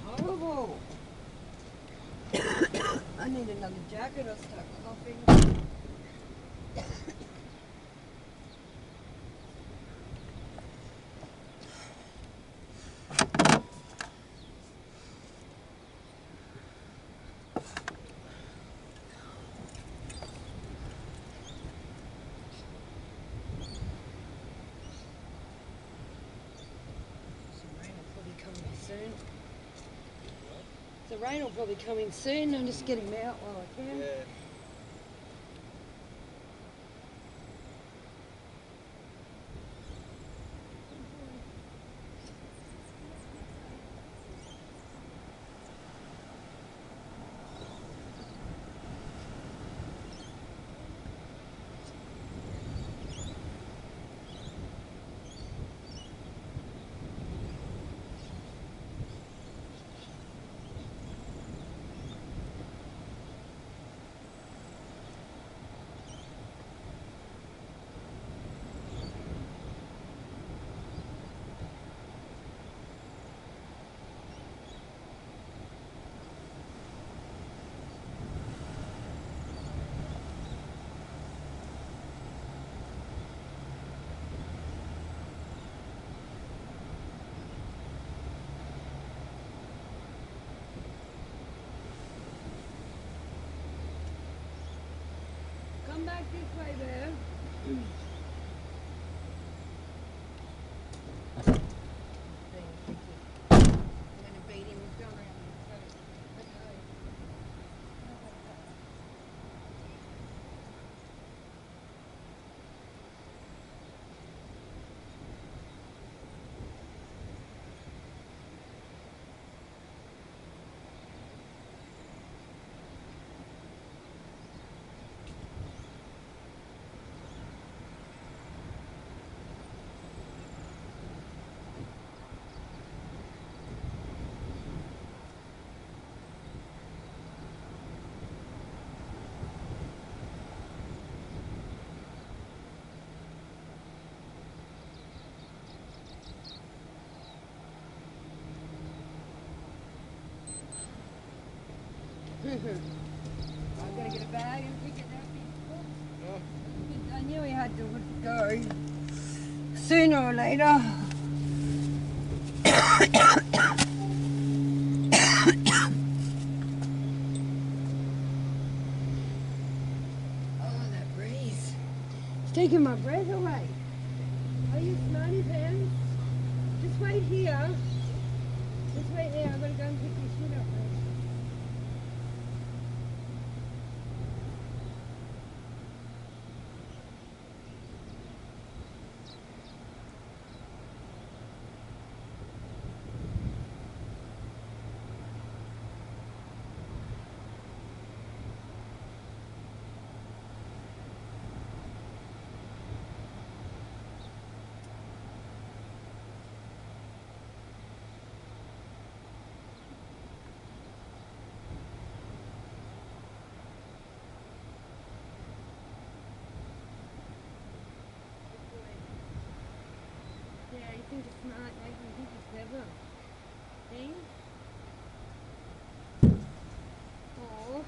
C: Horrible. I need another jacket. I'll start coughing. The rain will probably come in soon. I'm just getting out while I can.
A: Yeah.
C: come back this way, Bev. I'm gonna beat him. He's going around the coast. I've got to get a bag and pick it up. I knew he had to go sooner or later. Oh, that breeze. It's taking my breath away. Are you smarty pants? Just wait here. Just wait there. I've got to go and pick your shit up, mate. Yeah, you think you're smart, like you think you're clever. See? Oh.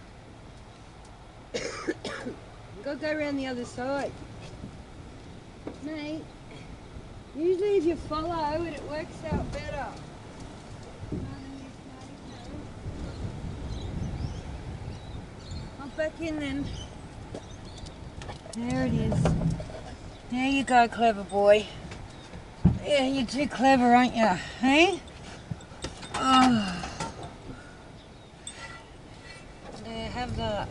C: Go around the other side. Mate, usually if you follow it, it works out better. Hop back in then. There it is. There you go, clever boy. Yeah, you're too clever, aren't you? Hey? Oh. There, have that.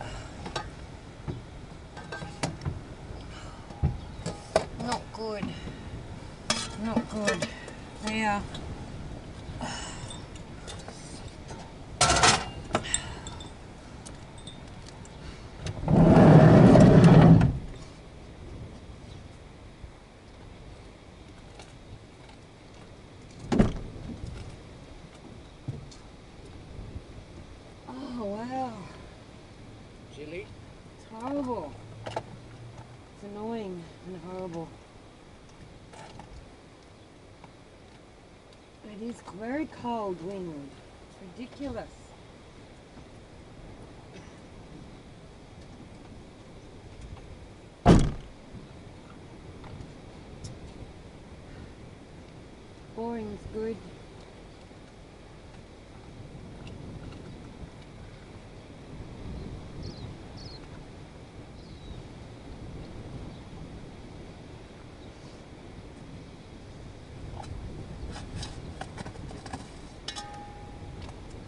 C: Not good. Not good. There. Oh, wow.
A: Chilly?
C: It's horrible. It's annoying and horrible. It is very cold wind. It's ridiculous. Boring's good.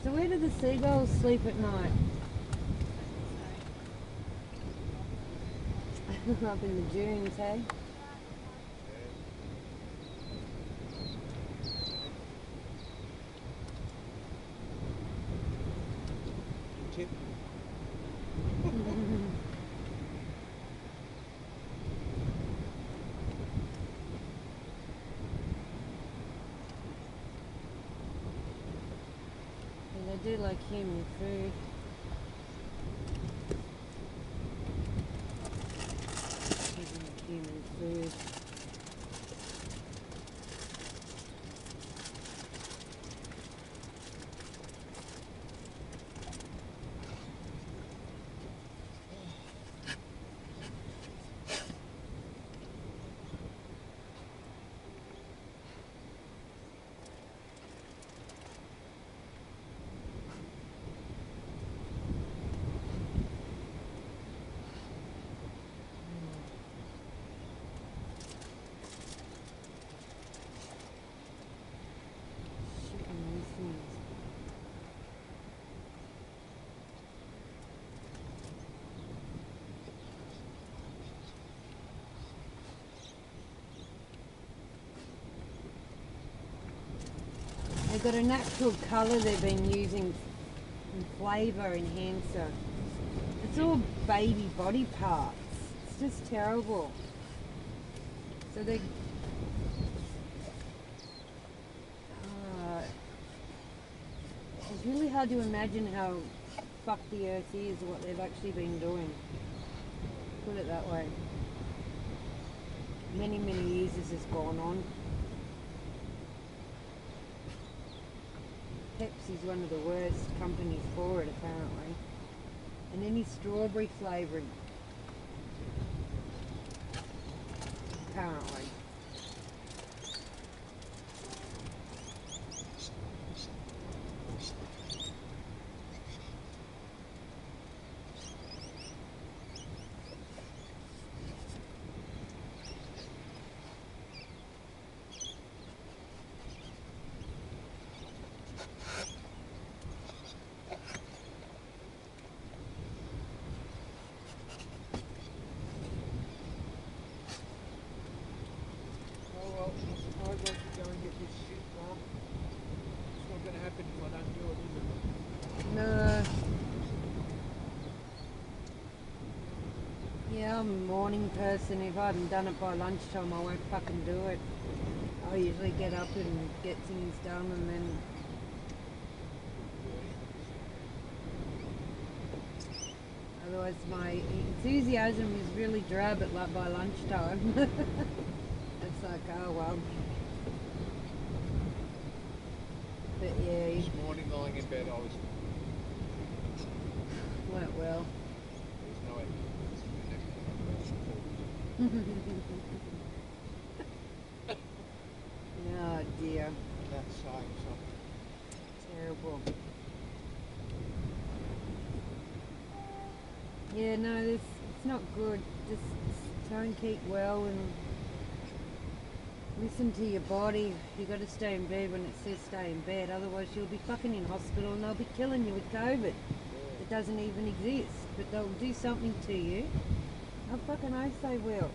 C: So where do the seagulls sleep at night? Up in the dunes, hey?
A: Tip.
C: They do like human food. Give them human food. They've got a natural colour they've been using and flavour enhancer. It's all baby body parts. It's just terrible. So they... it's really hard to imagine how fucked the earth is, what they've actually been doing. Put it that way. Many, many years this has gone on. Pepsi's one of the worst companies for it, apparently. And any strawberry flavouring. Apparently. No. Yeah, I'm a morning person. If I haven't done it by lunchtime, I won't fucking do it. I usually get up and get things done and then... Otherwise my enthusiasm is really drab at like by lunchtime. It's like, oh well. But yeah.
A: This morning lying in bed I was...
C: Went well.
A: There's no evidence.
C: Oh dear.
A: That's saying something.
C: Terrible. Yeah, no, it's not good. Just try and keep well and listen to your body. You got to stay in bed when it says stay in bed. Otherwise you'll be fucking in hospital and they'll be killing you with COVID. It doesn't even exist. But they'll do something to you. I fucking oath they will.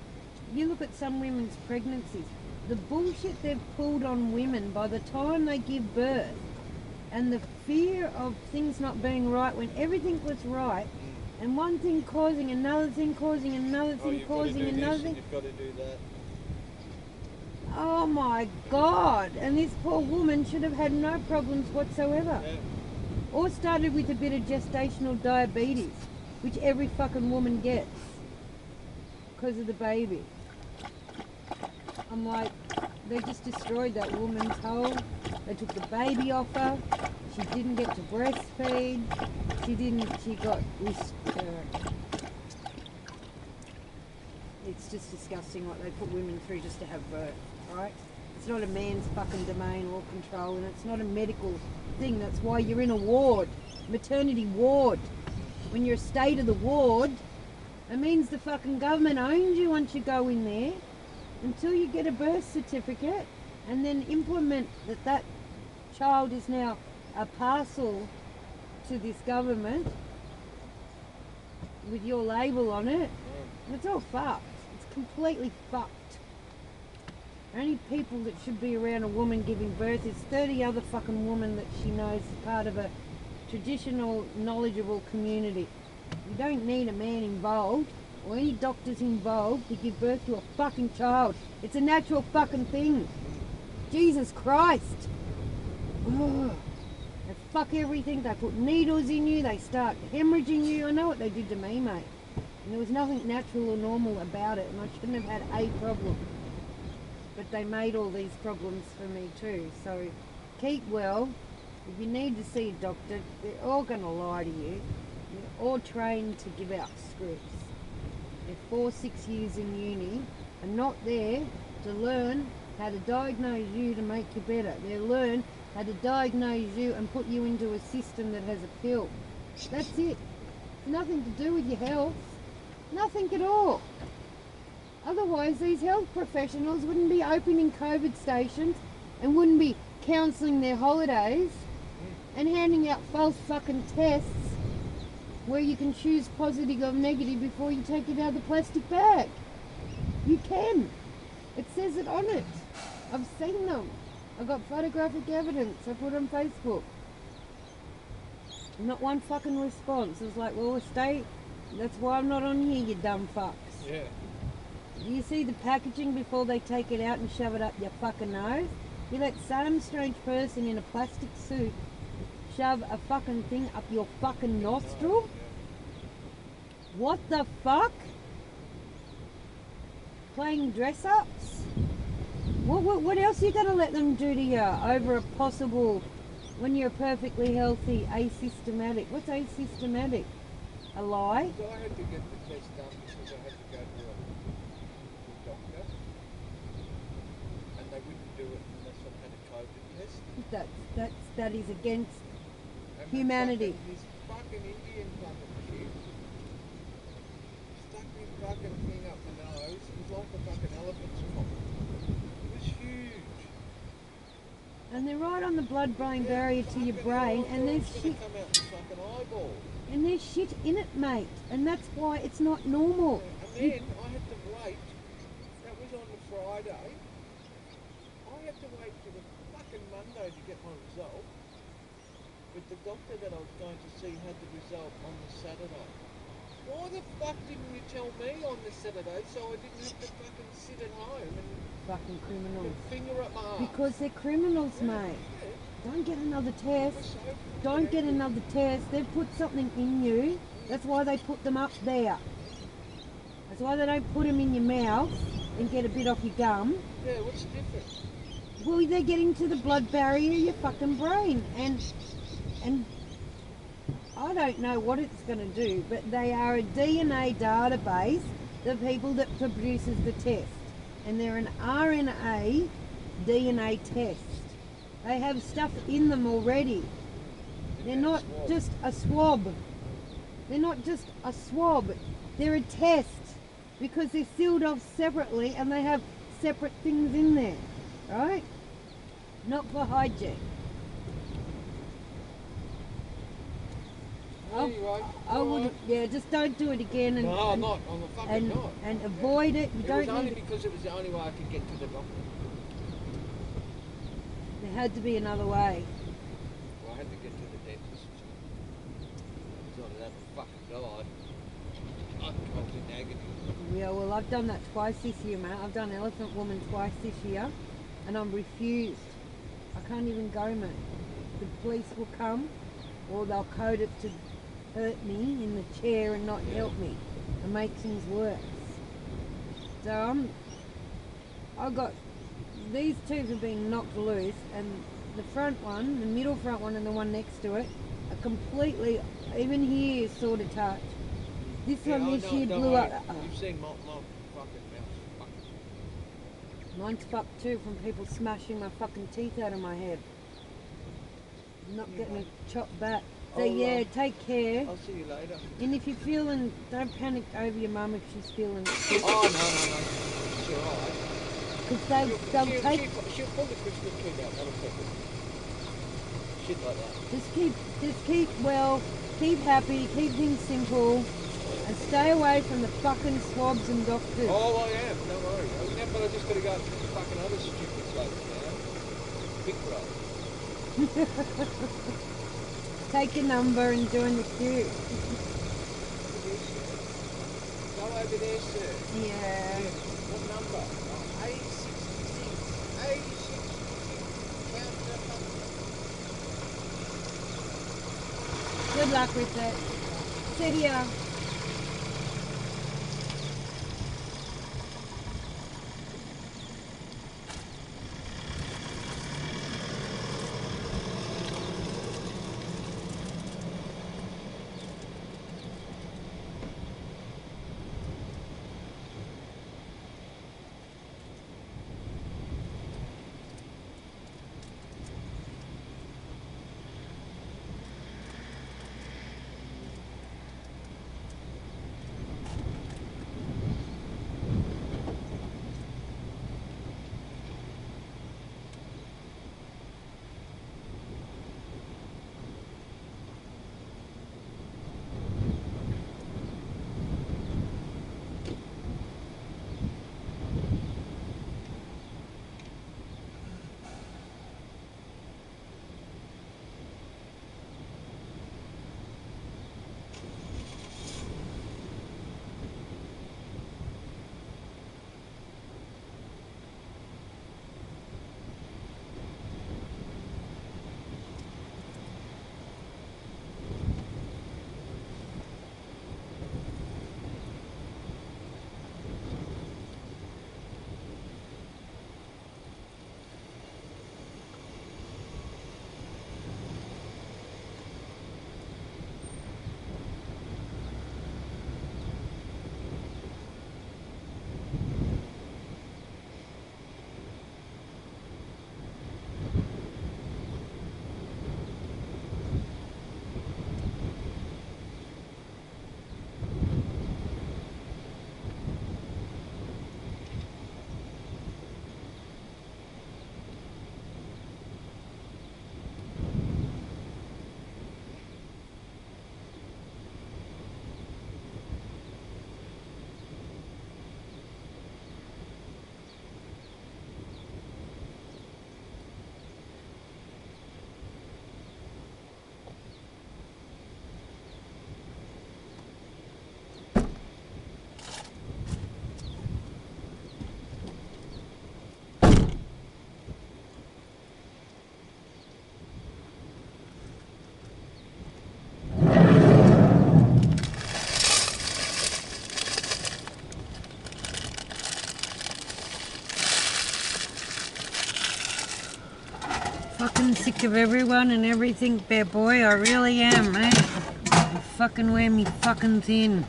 C: You look at some women's pregnancies. The bullshit they've pulled on women by the time they give birth, and the fear of things not being right when everything was right, and one thing causing another thing, causing another thing, causing another thing.
A: You've got to do that.
C: Oh my God! And this poor woman should have had no problems whatsoever.
A: Yeah.
C: Or started with a bit of gestational diabetes, which every fucking woman gets because of the baby. I'm like, they just destroyed that woman's whole. They took the baby off her. She didn't get to breastfeed. She got it's just disgusting what they put women through just to have birth, right? It's not a man's fucking domain or control, and it's not a medical thing. That's why you're in a ward, maternity ward. When you're a state of the ward, it means the fucking government owns you once you go in there until you get a birth certificate and then implement that child is now a parcel to this government with your label on it. It's all fucked. It's completely fucked. Only people that should be around a woman giving birth is 30 other fucking women that she knows as part of a traditional, knowledgeable community. You don't need a man involved or any doctors involved to give birth to a fucking child. It's a natural fucking thing. Jesus Christ. Ugh. They fuck everything. They put needles in you. They start hemorrhaging you. I know what they did to me, mate. And there was nothing natural or normal about it, and I shouldn't have had a problem. But they made all these problems for me too. So keep well. If you need to see a doctor, they're all going to lie to you. They're all trained to give out scripts. They're 4-6 years in uni and not there to learn how to diagnose you to make you better. They learn how to diagnose you and put you into a system that has a pill. That's it. Nothing to do with your health. Nothing at all. Otherwise, these health professionals wouldn't be opening COVID stations and wouldn't be counselling their holidays and handing out false fucking tests where you can choose positive or negative before you take it out of the plastic bag. You can. It says it on it. I've seen them. I got photographic evidence. I put it on Facebook. Not one fucking response. It was like, well, stay. That's why I'm not on here, you dumb fucks.
A: Yeah.
C: Do you see the packaging before they take it out and shove it up your fucking nose? You let some strange person in a plastic suit shove a fucking thing up your fucking nostril? What the fuck? Playing dress-ups? What else are you going to let them do to you over a possible, when you're perfectly healthy, asystematic? What's asystematic? A lie?
A: So I had to get the test done because I had to go to a doctor, and they wouldn't do it unless I had a COVID test.
C: That is against
A: And
C: humanity.
A: This fucking Indian fucking shit stuck this fucking thing up my nose. It was like a fucking elephant's cock. It was huge.
C: And they're right on the blood-brain barrier to your brain, and there's shit.
A: Come out the fucking eyeball.
C: And there's shit in it, mate. And that's why it's not normal.
A: And then I had to wait. That was on the Friday. I had to wait till the fucking Monday to get my result. But the doctor that I was going to see had the result on the Saturday. Why the fuck didn't you tell me on the Saturday so I didn't have to fucking sit at home and
C: Fucking
A: put
C: criminals.
A: a finger up my ass?
C: Because they're criminals, mate. Don't get another test. Don't get another test. They've put something in you. That's why they put them up there. That's why they don't put them in your mouth and get a bit off your gum.
A: Yeah, what's the difference?
C: Well, they're getting to the blood barrier of your fucking brain. And I don't know what it's going to do, but they are a DNA database, the people that produces the test. And they're an RNA DNA test. They have stuff in them already. They're not just a swab. They're not just a swab. They're a test because they're sealed off separately and they have separate things in there, right? Not for hygiene.
A: Anyway,
C: I would, yeah, just don't do it again. And,
A: no, I'm not. I'm a fucking not.
C: And avoid it. You
A: It
C: don't
A: was only
C: need.
A: because it was the only way I could get to the doctor.
C: There had to be another way.
A: Well, I had to get to the dentist. So I'd have a fucking died. I was in agony.
C: Yeah, well, I've done that twice this year, mate. I've done Elephant Woman twice this year, and I'm refused. I can't even go, mate. The police will come, or they'll code it to hurt me in the chair and not help me and make things worse. So I've got these two have been knocked loose, and the front one, the middle front one, and the one next to it are completely, even here is sort of touched. This one this year blew up.
A: You've seen my fucking mouth. Fucking.
C: Mine's fucked too from people smashing my fucking teeth out of my head. I'm not getting it chopped back. So yeah, take care.
A: I'll see you later.
C: And if you're feeling, don't panic over your mum if she's feeling sick.
A: Oh, no. It's alright.
C: Because they'll take...
A: She'll pull the Christmas tree down. That'll take it. Shit like that.
C: Just keep well, keep happy, keep things simple, and stay away from the fucking swabs and doctors.
A: Oh, I am. Don't worry. But I just got to go to the fucking other stupid place now. Big bro.
C: Take your number and join the queue.
A: Go over there, sir.
C: Yeah.
A: What number? 866. 866. Count the fucking.
C: Good luck with it. See ya. Fucking sick of everyone and everything, bear boy. I really am, mate. You fucking wear me fucking thin.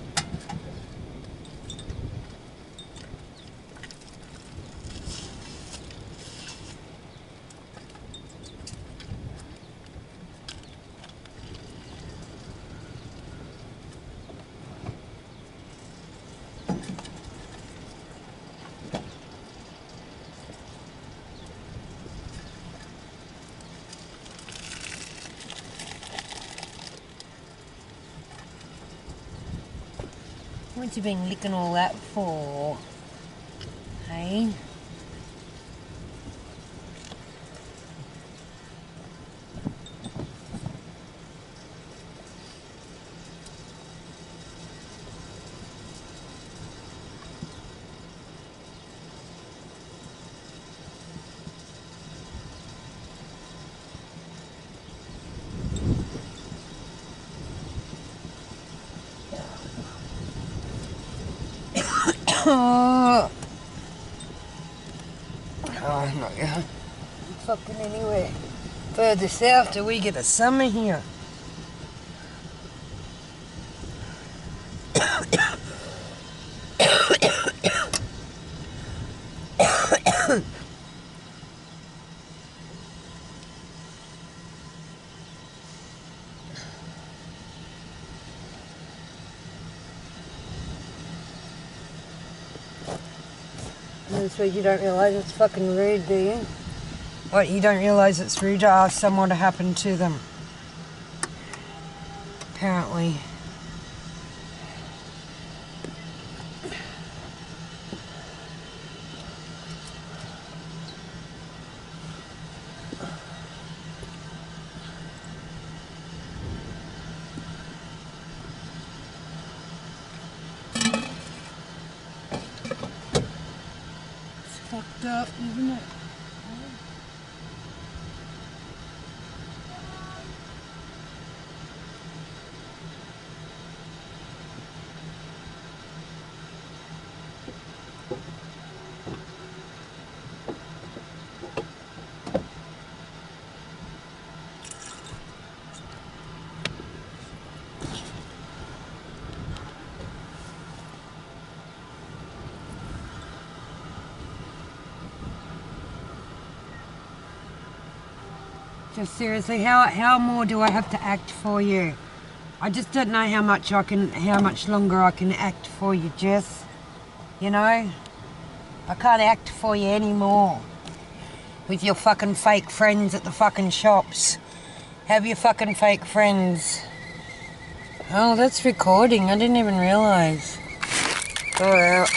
C: What you been licking all that for? Hey? Oh, not going fucking anywhere further south till we get a summer here. This week you don't realise it's fucking rude, do you? What, you don't realise it's rude to ask someone to happen to them? Apparently. It's fucked up, isn't it? Just seriously, how more do I have to act for you? I just don't know how much longer I can act for you, Jess. You know? I can't act for you anymore. With your fucking fake friends at the fucking shops. Have your fucking fake friends. Oh, that's recording. I didn't even realise. Go out.